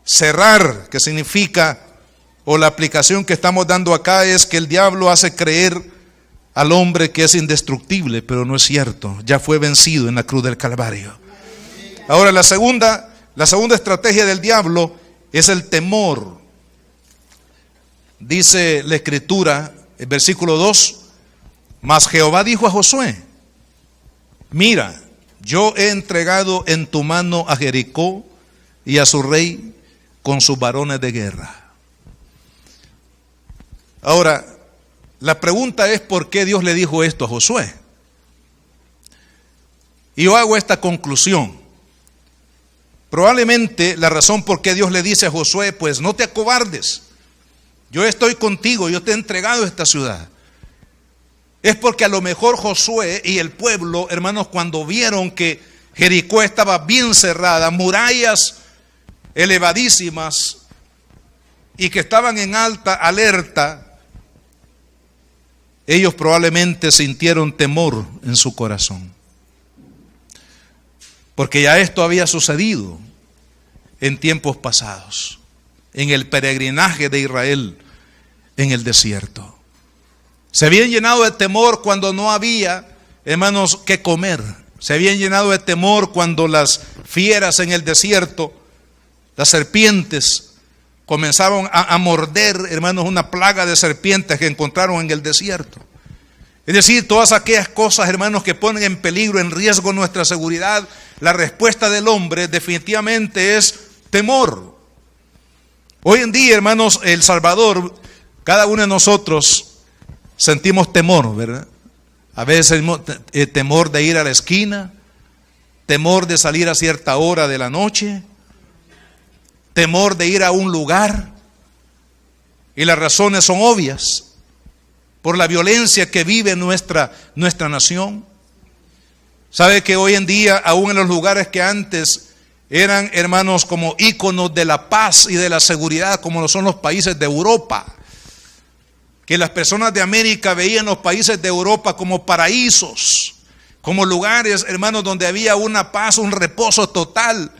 Cerrar, que significa, o la aplicación que estamos dando acá es que el diablo hace creer al hombre que es indestructible, pero no es cierto. Ya fue vencido en la cruz del Calvario. Ahora la segunda estrategia del diablo es el temor. Dice la Escritura, el versículo 2, mas Jehová dijo a Josué, mira, yo he entregado en tu mano a Jericó y a su rey con sus varones de guerra. Ahora, la pregunta es ¿por qué Dios le dijo esto a Josué? Y yo hago esta conclusión. Probablemente la razón por qué Dios le dice a Josué, pues no te acobardes, yo estoy contigo, yo te he entregado esta ciudad. Es porque a lo mejor Josué y el pueblo, hermanos, cuando vieron que Jericó estaba bien cerrada, murallas elevadísimas y que estaban en alta alerta, ellos probablemente sintieron temor en su corazón. Porque ya esto había sucedido en tiempos pasados, en el peregrinaje de Israel en el desierto. Se habían llenado de temor cuando no había, hermanos, qué comer. Se habían llenado de temor cuando las fieras en el desierto, las serpientes, comenzaron a morder, hermanos, una plaga de serpientes que encontraron en el desierto. Es decir, todas aquellas cosas, hermanos, que ponen en peligro, en riesgo nuestra seguridad, la respuesta del hombre definitivamente es temor. Hoy en día, hermanos, El Salvador, cada uno de nosotros sentimos temor, ¿verdad? A veces temor de ir a la esquina, temor de salir a cierta hora de la noche, temor de ir a un lugar. Y las razones son obvias. Por la violencia que vive nuestra nación. Sabe que hoy en día, aún en los lugares que antes eran, hermanos, como íconos de la paz y de la seguridad, como lo son los países de Europa, que las personas de América veían los países de Europa como paraísos, como lugares, hermanos, donde había una paz, un reposo total.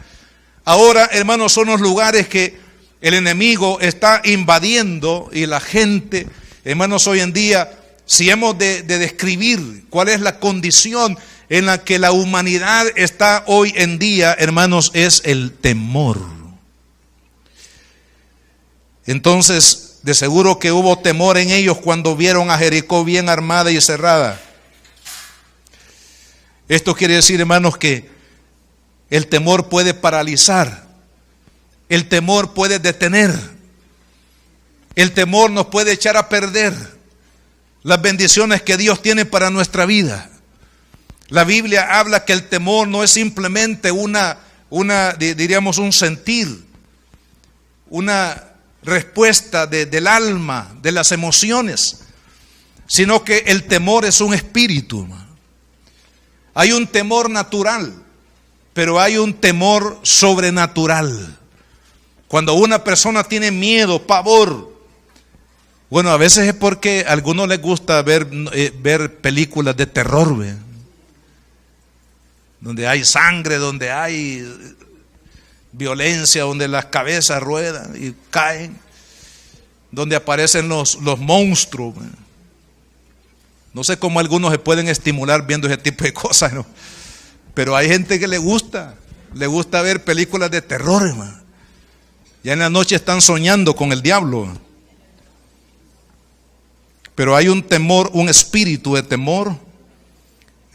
Ahora, hermanos, son los lugares que el enemigo está invadiendo y la gente, hermanos, hoy en día, si hemos de describir cuál es la condición en la que la humanidad está hoy en día, hermanos, es el temor. Entonces, de seguro que hubo temor en ellos cuando vieron a Jericó bien armada y cerrada. Esto quiere decir, hermanos, que el temor puede paralizar, el temor puede detener, el temor nos puede echar a perder las bendiciones que Dios tiene para nuestra vida. La Biblia habla que el temor no es simplemente diríamos un sentir, una respuesta del alma, de las emociones, sino que el temor es un espíritu. Hay un temor natural, pero hay un temor sobrenatural. Cuando una persona tiene miedo, pavor, bueno, a veces es porque a algunos les gusta ver películas de terror, ¿ve? Donde hay sangre, donde hay violencia, donde las cabezas ruedan y caen, donde aparecen los monstruos. No sé cómo algunos se pueden estimular viendo ese tipo de cosas, ¿no? Pero hay gente que le gusta ver películas de terror, hermano. Ya en la noche están soñando con el diablo. Pero hay un temor, un espíritu de temor,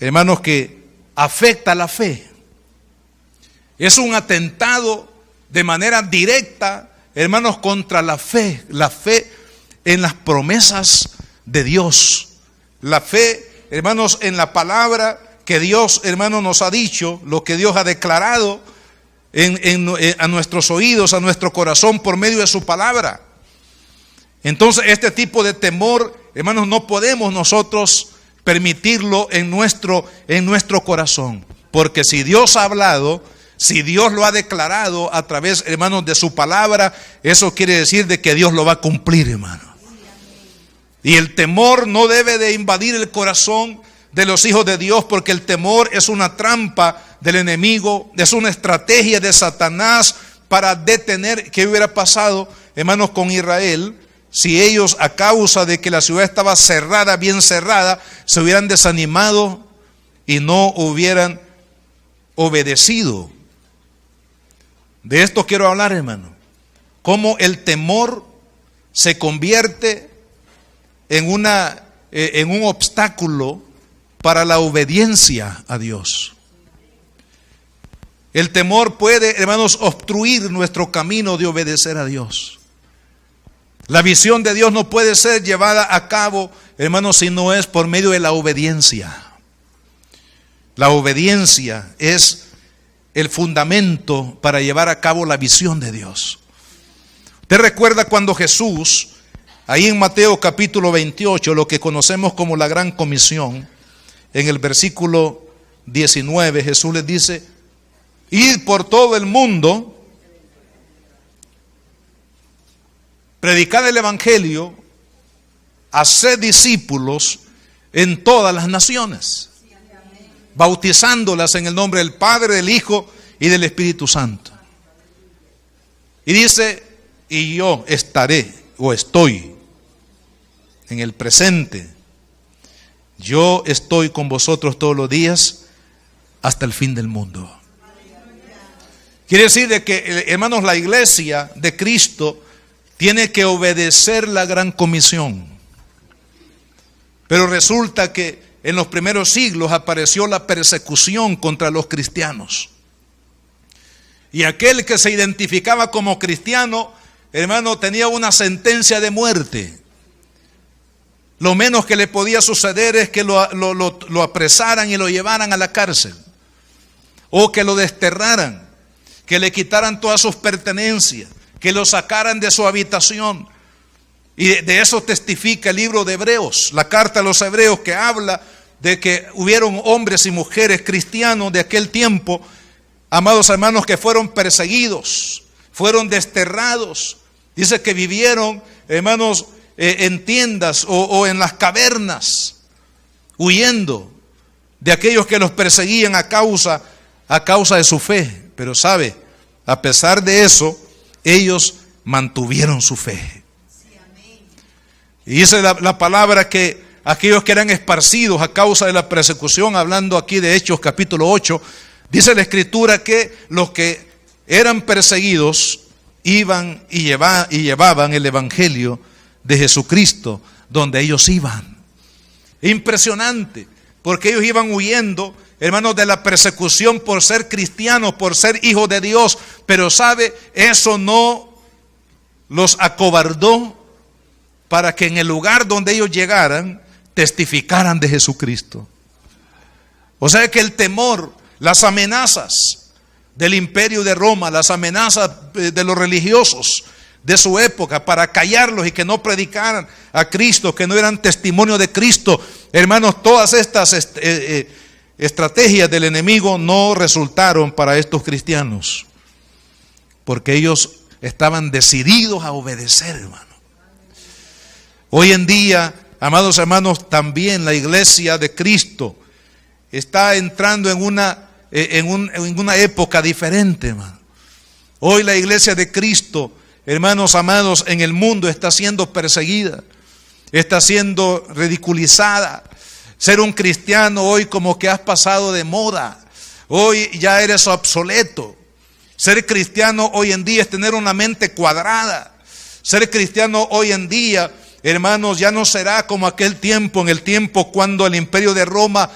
hermanos, que afecta la fe. Es un atentado de manera directa, hermanos, contra la fe en las promesas de Dios. La fe, hermanos, en la palabra que Dios, hermanos, nos ha dicho, lo que Dios ha declarado a nuestros oídos, a nuestro corazón por medio de su palabra. Entonces, este tipo de temor, hermanos, no podemos nosotros permitirlo en nuestro corazón. Porque si Dios ha hablado, si Dios lo ha declarado a través, hermanos, de su palabra, eso quiere decir de que Dios lo va a cumplir, hermano. Y el temor no debe de invadir el corazón de los hijos de Dios, porque el temor es una trampa del enemigo, es una estrategia de Satanás para detener. ¿Qué hubiera pasado, hermanos, con Israel si ellos, a causa de que la ciudad estaba cerrada, bien cerrada, se hubieran desanimado y no hubieran obedecido De esto quiero hablar, hermano. Cómo el temor se convierte en un obstáculo para la obediencia a Dios. El temor puede, hermanos, obstruir nuestro camino de obedecer a Dios. La visión de Dios no puede ser llevada a cabo, hermanos, si no es por medio de la obediencia. La obediencia es el fundamento para llevar a cabo la visión de Dios. Usted recuerda cuando Jesús, ahí en Mateo capítulo 28, lo que conocemos como la Gran Comisión, en el versículo 19, Jesús les dice: id por todo el mundo, predicad el evangelio, haced discípulos en todas las naciones, bautizándolas en el nombre del Padre, del Hijo y del Espíritu Santo. Y dice: y yo estaré, o estoy, en el presente, yo estoy con vosotros todos los días hasta el fin del mundo. Quiere decir de que, hermanos, la iglesia de Cristo tiene que obedecer la gran comisión. Pero resulta que en los primeros siglos apareció la persecución contra los cristianos. Y aquel que se identificaba como cristiano, hermano, tenía una sentencia de muerte. Lo menos que le podía suceder es que lo apresaran y lo llevaran a la cárcel. O que lo desterraran, que le quitaran todas sus pertenencias, que lo sacaran de su habitación. Y de eso testifica el libro de Hebreos, la carta a los Hebreos, que habla de que hubieron hombres y mujeres cristianos de aquel tiempo, amados hermanos, que fueron perseguidos, fueron desterrados. Dice que vivieron, hermanos, en tiendas o en las cavernas, huyendo de aquellos que los perseguían a causa de su fe. Pero sabe, a pesar de eso, ellos mantuvieron su fe. Y dice la palabra que aquellos que eran esparcidos a causa de la persecución, hablando aquí de Hechos capítulo 8, dice la Escritura que los que eran perseguidos iban y llevaban el evangelio de Jesucristo donde ellos iban. Impresionante, porque ellos iban huyendo, hermanos, de la persecución por ser cristianos, por ser hijos de Dios. Pero sabe, eso no los acobardó para que en el lugar donde ellos llegaran testificaran de Jesucristo. O sea que el temor, las amenazas del imperio de Roma, las amenazas de los religiosos de su época para callarlos y que no predicaran a Cristo, que no eran testimonio de Cristo, hermanos, todas estas estrategias del enemigo no resultaron para estos cristianos, porque ellos estaban decididos a obedecer, hermano. Hoy en día, amados hermanos, también la iglesia de Cristo está entrando en una época diferente, hermano. Hoy la iglesia de Cristo, hermanos amados, en el mundo está siendo perseguida, está siendo ridiculizada. Ser un cristiano hoy como que has pasado de moda, hoy ya eres obsoleto. Ser cristiano hoy en día es tener una mente cuadrada. Ser cristiano hoy en día, hermanos, ya no será como aquel tiempo, en el tiempo cuando el imperio de Roma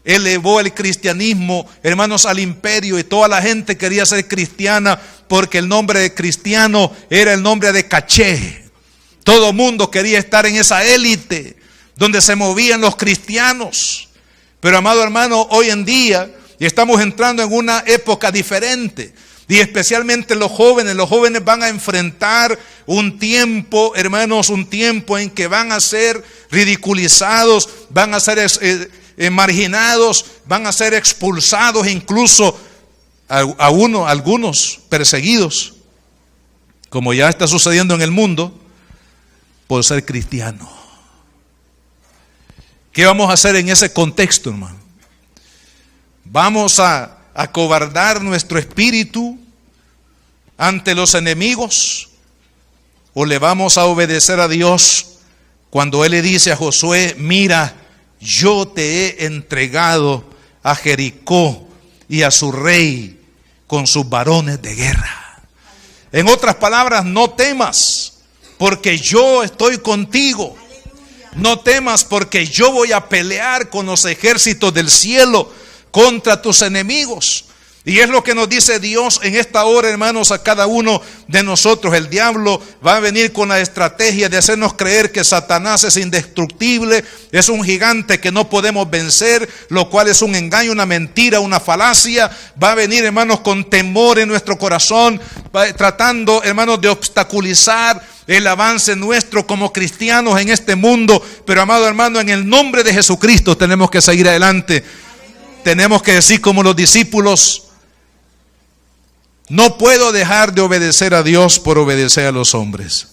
elevó el cristianismo, hermanos, al imperio, y toda la gente quería ser cristiana porque el nombre de cristiano era el nombre de caché. Todo mundo quería estar en esa élite donde se movían los cristianos. Pero, amado hermano, hoy en día estamos entrando en una época diferente. Y especialmente los jóvenes van a enfrentar un tiempo, hermanos, un tiempo en que van a ser ridiculizados, van a ser marginados, van a ser expulsados, incluso algunos perseguidos, como ya está sucediendo en el mundo, por ser cristiano. ¿Qué vamos a hacer en ese contexto, hermano? ¿Vamos a acobardar nuestro espíritu ante los enemigos? ¿O le vamos a obedecer a Dios cuando Él le dice a Josué: mira, yo te he entregado a Jericó y a su rey con sus varones de guerra? En otras palabras, no temas, porque yo estoy contigo. No temas, porque yo voy a pelear con los ejércitos del cielo contra tus enemigos. Y es lo que nos dice Dios en esta hora, hermanos, a cada uno de nosotros. El diablo va a venir con la estrategia de hacernos creer que Satanás es indestructible, es un gigante que no podemos vencer, lo cual es un engaño, una mentira, una falacia. Va a venir, hermanos, con temor en nuestro corazón, tratando, hermanos, de obstaculizar el avance nuestro como cristianos en este mundo. Pero, amado hermano, en el nombre de Jesucristo tenemos que seguir adelante. Tenemos que decir como los discípulos: no puedo dejar de obedecer a Dios por obedecer a los hombres.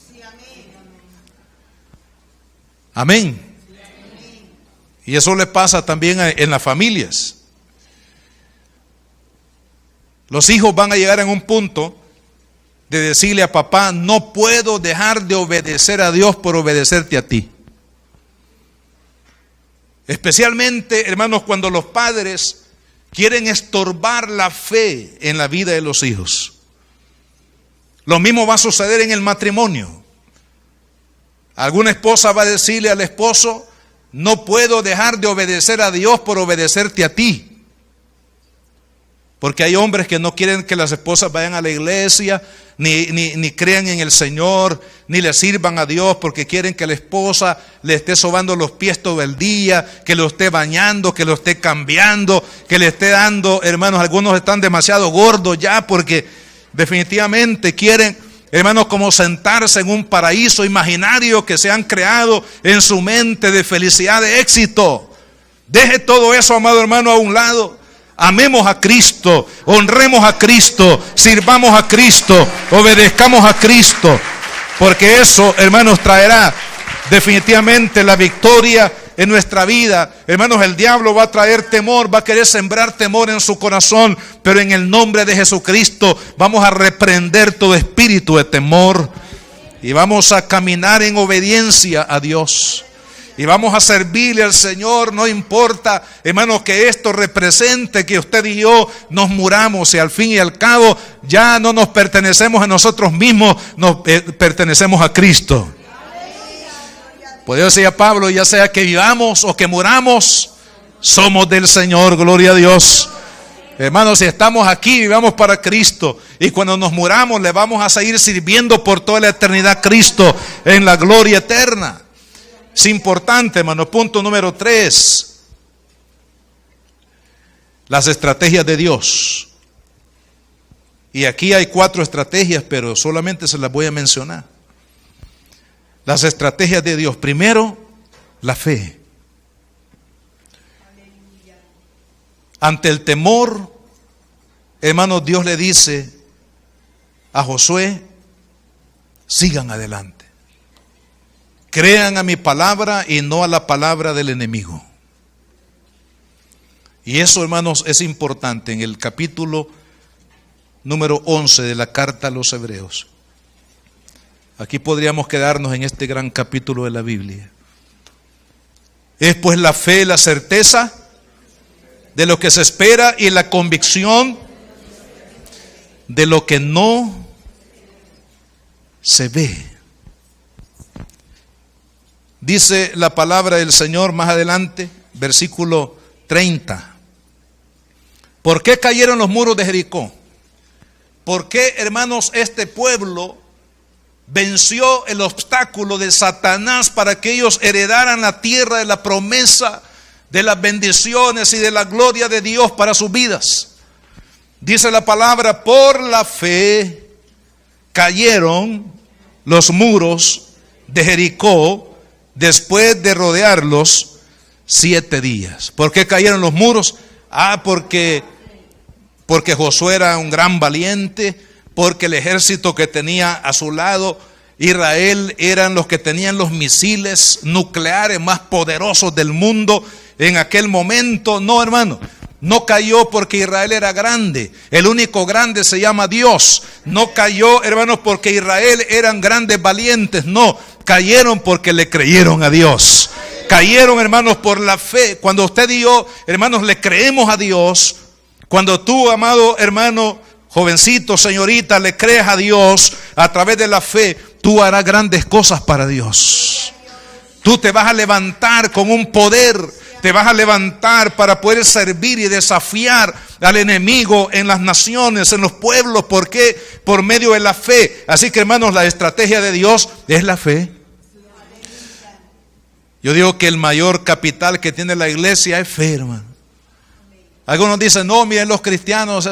Amén. Y eso le pasa también en las familias. Los hijos van a llegar en un punto de decirle a papá: no puedo dejar de obedecer a Dios por obedecerte a ti. Especialmente, hermanos, cuando los padres quieren estorbar la fe en la vida de los hijos. Lo mismo va a suceder en el matrimonio. Alguna esposa va a decirle al esposo: no puedo dejar de obedecer a Dios por obedecerte a ti. Porque hay hombres que no quieren que las esposas vayan a la iglesia, ni crean en el Señor, ni le sirvan a Dios, porque quieren que la esposa le esté sobando los pies todo el día, que lo esté bañando, que lo esté cambiando, que le esté dando, hermanos, algunos están demasiado gordos ya, porque definitivamente quieren, hermanos, como sentarse en un paraíso imaginario que se han creado en su mente de felicidad, de éxito. Deje todo eso, amado hermano, a un lado. Amemos a Cristo, honremos a Cristo, sirvamos a Cristo, obedezcamos a Cristo, porque eso, hermanos, traerá definitivamente la victoria en nuestra vida. Hermanos, el diablo va a traer temor, va a querer sembrar temor en su corazón, pero en el nombre de Jesucristo vamos a reprender todo espíritu de temor y vamos a caminar en obediencia a Dios. Y vamos a servirle al Señor, no importa, hermanos, que esto represente que usted y yo nos muramos y al fin y al cabo ya no nos pertenecemos a nosotros mismos, nos pertenecemos a Cristo. Por eso decía Pablo: ya sea que vivamos o que muramos, somos del Señor, gloria a Dios. Hermanos, si estamos aquí, vivamos para Cristo, y cuando nos muramos le vamos a seguir sirviendo por toda la eternidad a Cristo en la gloria eterna. Es importante, hermano. Punto número 3. Las estrategias de Dios. Y aquí hay 4 estrategias, pero solamente se las voy a mencionar. Las estrategias de Dios. Primero, la fe. Ante el temor, hermanos, Dios le dice a Josué: sigan adelante. Crean a mi palabra y no a la palabra del enemigo. Y eso, hermanos, es importante. En el capítulo número 11 de la carta a los Hebreos. Aquí podríamos quedarnos en este gran capítulo de la Biblia. Es pues la fe, la certeza de lo que se espera y la convicción de lo que no se ve. Dice la palabra del Señor más adelante, versículo 30. ¿Por qué cayeron los muros de Jericó? ¿Por qué, hermanos, este pueblo venció el obstáculo de Satanás para que ellos heredaran la tierra de la promesa, de las bendiciones y de la gloria de Dios para sus vidas? Dice la palabra: por la fe cayeron los muros de Jericó después de rodearlos 7 días. ¿Por qué cayeron los muros? Porque Josué era un gran valiente, porque el ejército que tenía a su lado, Israel, eran los que tenían los misiles nucleares más poderosos del mundo en aquel momento. No, hermano, no cayó porque Israel era grande. El único grande se llama Dios. No cayó, hermanos, porque Israel eran grandes valientes. No, cayeron porque le creyeron a Dios. Cayeron, hermanos, por la fe. Cuando usted y yo, hermanos, le creemos a Dios, cuando tú, amado hermano Jovencito, señorita, le crees a Dios a través de la fe, tú harás grandes cosas para Dios. Tú te vas a levantar con un poder, te vas a levantar para poder servir y desafiar al enemigo en las naciones, en los pueblos. ¿Por qué? Por medio de la fe. Así que, hermanos, la estrategia de Dios es la fe. Yo digo que el mayor capital que tiene la iglesia es fe, hermano. Algunos dicen, no, miren, los cristianos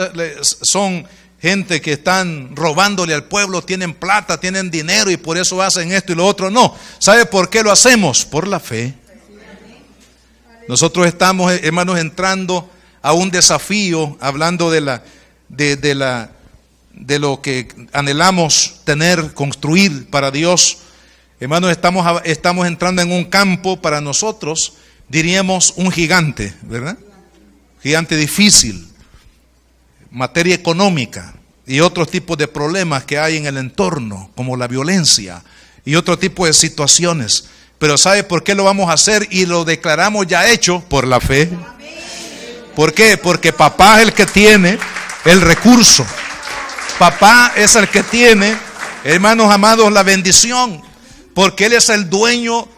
son gente que están robándole al pueblo, tienen plata, tienen dinero y por eso hacen esto y lo otro. No, ¿sabe por qué lo hacemos? Por la fe. Nosotros estamos, hermanos, entrando a un desafío, hablando de lo que anhelamos tener, construir para Dios. Hermanos, estamos entrando en un campo para nosotros, diríamos un gigante, ¿verdad? Gigante difícil, materia económica y otros tipos de problemas que hay en el entorno, como la violencia y otro tipo de situaciones. Pero ¿sabe por qué lo vamos a hacer? Y lo declaramos ya hecho por la fe. ¿Por qué? Porque papá es el que tiene el recurso. Papá es el que tiene, hermanos amados, la bendición. Porque Él es el dueño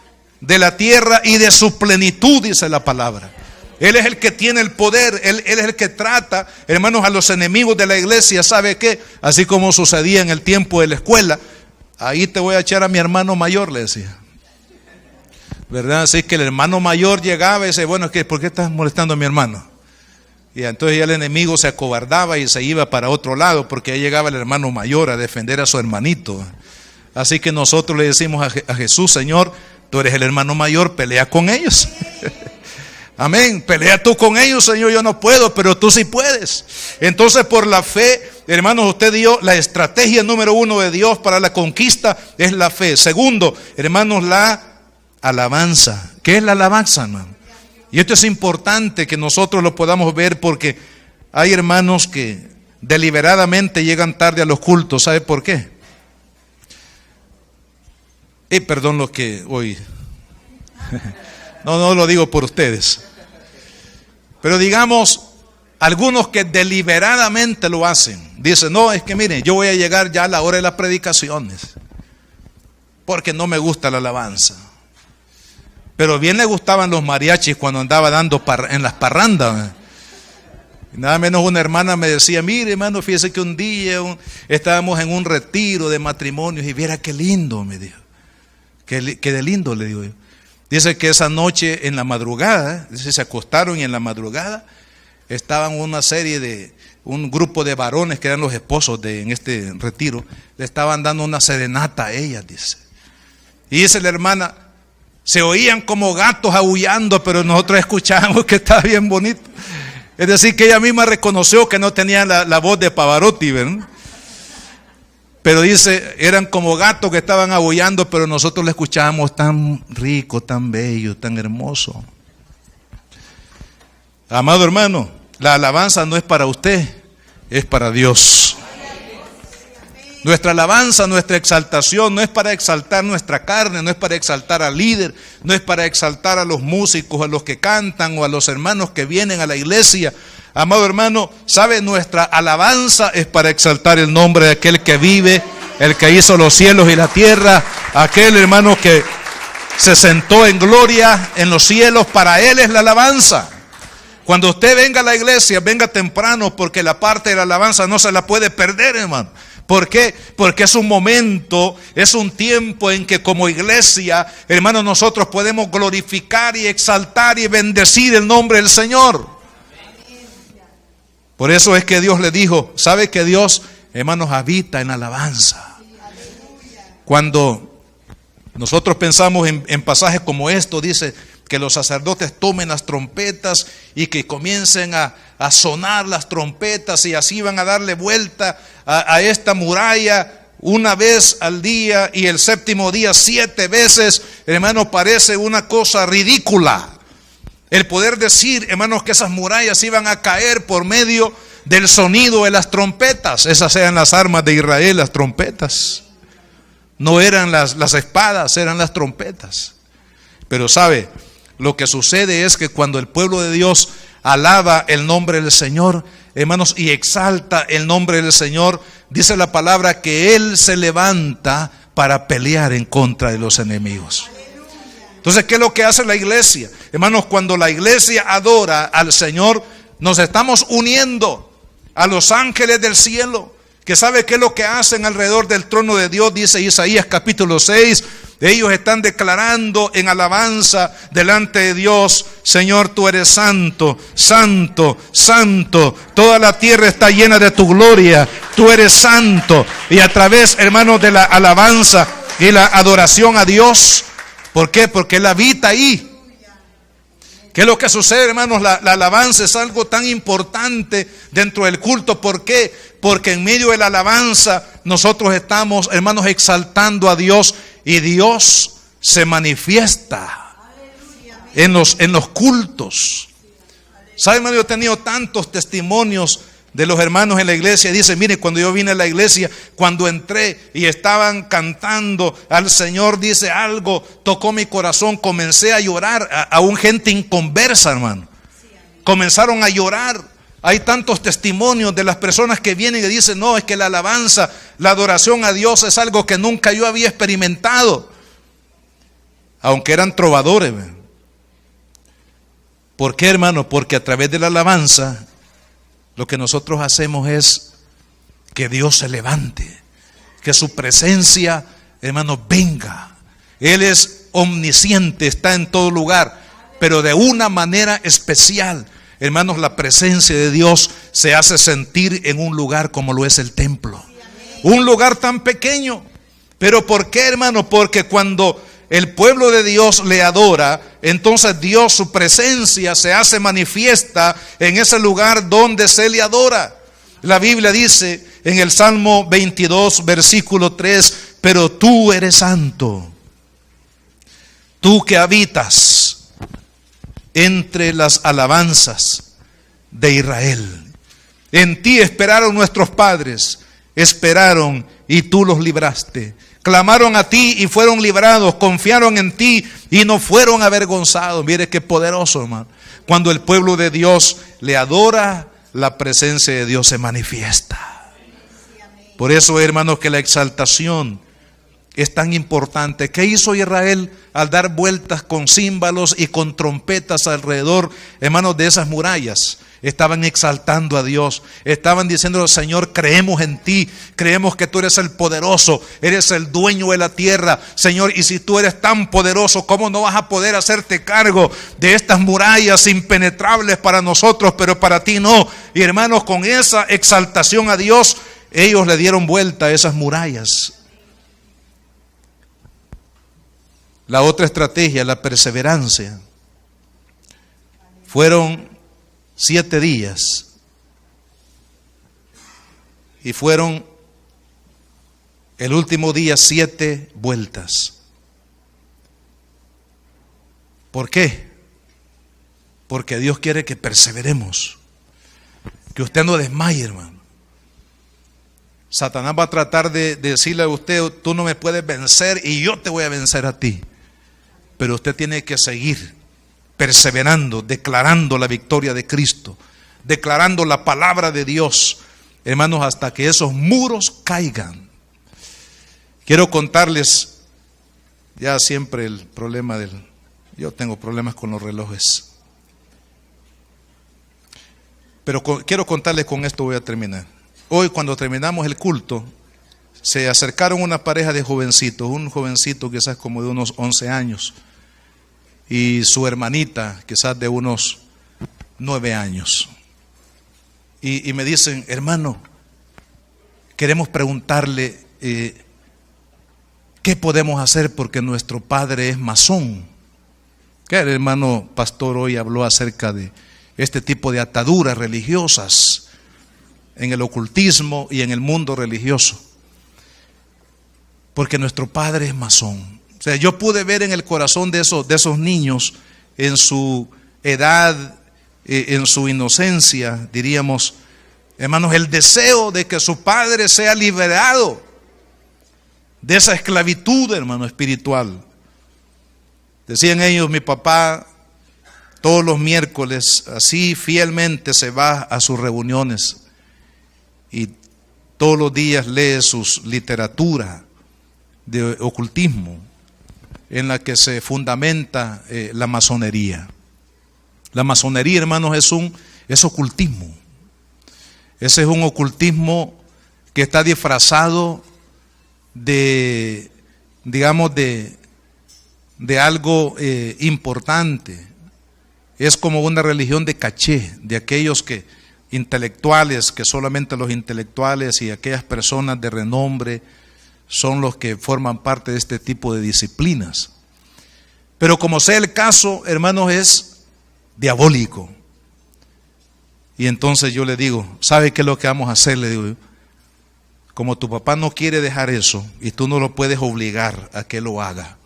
de la tierra y de su plenitud, dice la palabra. Él es el que tiene el poder, Él es el que trata, hermanos, a los enemigos de la iglesia. ¿Sabe qué? Así como sucedía en el tiempo de la escuela, ahí te voy a echar a mi hermano mayor, le decía. ¿Verdad? Así que el hermano mayor llegaba y decía, bueno, ¿por qué estás molestando a mi hermano? Y entonces ya el enemigo se acobardaba y se iba para otro lado, porque ahí llegaba el hermano mayor a defender a su hermanito. Así que nosotros le decimos a Jesús, Señor, tú eres el hermano mayor, pelea con ellos. Amén, pelea tú con ellos, Señor, yo no puedo, pero tú sí puedes. Entonces, por la fe, hermanos, usted dio la estrategia número 1 de Dios para la conquista, es la fe. Segundo, hermanos, la alabanza. ¿Qué es la alabanza, hermano? Y esto es importante que nosotros lo podamos ver, porque hay hermanos que deliberadamente llegan tarde a los cultos. ¿Sabe por qué? Perdón lo que hoy... No lo digo por ustedes. Pero digamos, algunos que deliberadamente lo hacen. Dicen, no, es que miren, yo voy a llegar ya a la hora de las predicaciones, porque no me gusta la alabanza. Pero bien le gustaban los mariachis cuando andaba dando en las parrandas. Nada menos una hermana me decía, mire hermano, fíjese que un día estábamos en un retiro de matrimonios y viera qué lindo, me dijo. Qué de lindo, le digo yo. Dice que esa noche en la madrugada, dice, se acostaron y en la madrugada estaban un grupo de varones que eran los esposos en este retiro, le estaban dando una serenata a ellas, dice. Y dice la hermana, se oían como gatos aullando, pero nosotros escuchábamos que estaba bien bonito. Es decir, que ella misma reconoció que no tenía la voz de Pavarotti, ¿verdad? Pero dice, eran como gatos que estaban aullando, pero nosotros le escuchábamos tan rico, tan bello, tan hermoso. Amado hermano, la alabanza no es para usted, es para Dios. Nuestra alabanza, nuestra exaltación no es para exaltar nuestra carne, no es para exaltar al líder, no es para exaltar a los músicos, a los que cantan o a los hermanos que vienen a la iglesia. Amado hermano, ¿sabe? Nuestra alabanza es para exaltar el nombre de aquel que vive, el que hizo los cielos y la tierra, aquel hermano que se sentó en gloria en los cielos. Para Él es la alabanza. Cuando usted venga a la iglesia, venga temprano, porque la parte de la alabanza no se la puede perder, hermano. ¿Por qué? Porque es un momento, es un tiempo en que como iglesia, hermanos, nosotros podemos glorificar y exaltar y bendecir el nombre del Señor. Por eso es que Dios le dijo, ¿sabe que Dios, hermanos, habita en alabanza? Cuando nosotros pensamos en pasajes como esto, dice que los sacerdotes tomen las trompetas y que comiencen a sonar las trompetas, y así van a darle vuelta a esta muralla una vez al día, y el séptimo día 7 veces, hermanos, parece una cosa ridícula. El poder decir, hermanos, que esas murallas iban a caer por medio del sonido de las trompetas. Esas eran las armas de Israel, las trompetas. No eran las espadas, eran las trompetas. Pero sabe, lo que sucede es que cuando el pueblo de Dios alaba el nombre del Señor, hermanos, y exalta el nombre del Señor, dice la palabra que Él se levanta para pelear en contra de los enemigos. Entonces, ¿qué es lo que hace la iglesia? Hermanos, cuando la iglesia adora al Señor, nos estamos uniendo a los ángeles del cielo, que sabe qué es lo que hacen alrededor del trono de Dios. Dice Isaías capítulo 6, ellos están declarando en alabanza delante de Dios: Señor, tú eres santo, santo, santo, toda la tierra está llena de tu gloria, tú eres santo. Y a través, hermanos, de la alabanza y la adoración a Dios, ¿por qué? Porque Él habita ahí. ¿Qué es lo que sucede, hermanos? La alabanza es algo tan importante dentro del culto. ¿Por qué? Porque en medio de la alabanza nosotros estamos, hermanos, exaltando a Dios, y Dios se manifiesta en los cultos. ¿Sabe, hermano? Yo he tenido tantos testimonios de los hermanos en la iglesia. Dice, mire, cuando yo vine a la iglesia, cuando entré y estaban cantando al Señor, dice, algo tocó mi corazón, comencé a llorar. Aún gente inconversa, hermano, comenzaron a llorar. Hay tantos testimonios de las personas que vienen y dicen, no, es que la alabanza, la adoración a Dios es algo que nunca yo había experimentado. Aunque eran trovadores. ¿Por qué, hermano? Porque a través de la alabanza lo que nosotros hacemos es que Dios se levante, que su presencia, hermanos, venga. Él es omnisciente, está en todo lugar, pero de una manera especial, hermanos, la presencia de Dios se hace sentir en un lugar como lo es el templo. Un lugar tan pequeño. Pero ¿por qué, hermano? Porque cuando el pueblo de Dios le adora, entonces Dios, su presencia se hace manifiesta en ese lugar donde se le adora. La Biblia dice en el Salmo 22, versículo 3, pero tú eres santo, tú que habitas entre las alabanzas de Israel. En ti esperaron nuestros padres, esperaron y tú los libraste. Clamaron a ti y fueron librados, confiaron en ti y no fueron avergonzados. Mire qué poderoso, hermano. Cuando el pueblo de Dios le adora, la presencia de Dios se manifiesta. Por eso, hermanos, que la exaltación es tan importante. ¿Qué hizo Israel al dar vueltas con címbalos y con trompetas alrededor, hermanos, de esas murallas? Estaban exaltando a Dios, estaban diciendo, Señor, creemos en ti, creemos que tú eres el poderoso, eres el dueño de la tierra, Señor, y si tú eres tan poderoso, ¿cómo no vas a poder hacerte cargo de estas murallas impenetrables para nosotros, pero para ti no? Y hermanos, con esa exaltación a Dios, ellos le dieron vuelta a esas murallas. La otra estrategia, la perseverancia. Fueron 7 días y fueron el último día 7 vueltas. ¿Por qué? Porque Dios quiere que perseveremos, que usted no desmaye, hermano. Satanás va a tratar de decirle a usted, tú no me puedes vencer y yo te voy a vencer a ti. Pero usted tiene que seguir perseverando, declarando la victoria de Cristo, declarando la palabra de Dios, hermanos, hasta que esos muros caigan. Quiero contarles, ya siempre el problema yo tengo problemas con los relojes, pero quiero contarles, con esto voy a terminar. Hoy, cuando terminamos el culto, se acercaron una pareja de jovencitos, un jovencito quizás como de unos 11 años, y su hermanita quizás de unos 9 años. Y me dicen, hermano, queremos preguntarle qué podemos hacer porque nuestro padre es masón. Que el hermano pastor hoy habló acerca de este tipo de ataduras religiosas en el ocultismo y en el mundo religioso. Porque nuestro padre es masón. O sea, yo pude ver en el corazón de esos niños, en su edad, en su inocencia, diríamos, hermanos, el deseo de que su padre sea liberado de esa esclavitud, hermano, espiritual. Decían ellos, mi papá todos los miércoles, así fielmente se va a sus reuniones y todos los días lee sus literatura de ocultismo en la que se fundamenta la masonería. La masonería, hermanos, es ocultismo. Ese es un ocultismo que está disfrazado de, digamos, de algo importante. Es como una religión de caché, de aquellos intelectuales, que solamente los intelectuales y aquellas personas de renombre son los que forman parte de este tipo de disciplinas. Pero como sea el caso, hermanos, es diabólico. Y entonces yo le digo, ¿sabe qué es lo que vamos a hacer? Le digo, como tu papá no quiere dejar eso y tú no lo puedes obligar a que lo haga,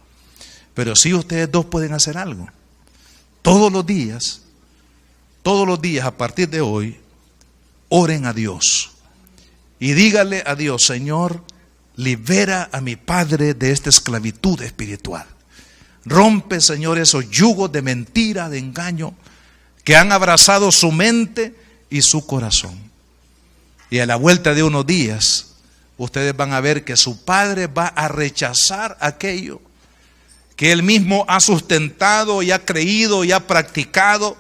pero sí ustedes dos pueden hacer algo. Todos los días a partir de hoy, oren a Dios y dígale a Dios: Señor, libera a mi padre de esta esclavitud espiritual. Rompe, Señor, esos yugos de mentira, de engaño que han abrazado su mente y su corazón. Y a la vuelta de unos días, ustedes van a ver que su padre va a rechazar aquello que él mismo ha sustentado y ha creído y ha practicado,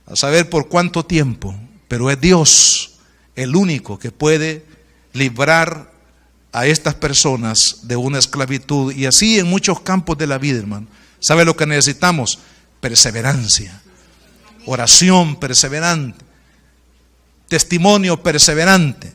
a saber por cuánto tiempo. Pero es Dios el único que puede librar a estas personas de una esclavitud. Y así en muchos campos de la vida, hermano. ¿Sabe lo que necesitamos? Perseverancia, oración perseverante, testimonio perseverante,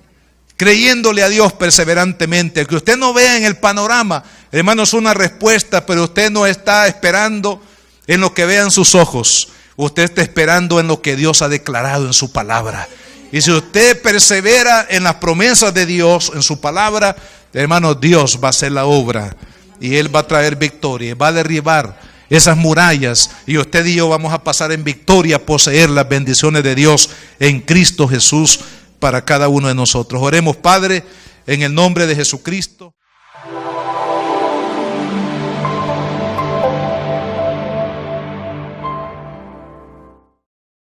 creyéndole a Dios perseverantemente. Que usted no vea en el panorama, hermanos, una respuesta, pero usted no está esperando en lo que vean sus ojos. Usted está esperando en lo que Dios ha declarado en su palabra. Y si usted persevera en las promesas de Dios, en su palabra, hermanos, Dios va a hacer la obra. Y Él va a traer victoria, va a derribar esas murallas. Y usted y yo vamos a pasar en victoria a poseer las bendiciones de Dios en Cristo Jesús para cada uno de nosotros. Oremos, Padre, en el nombre de Jesucristo.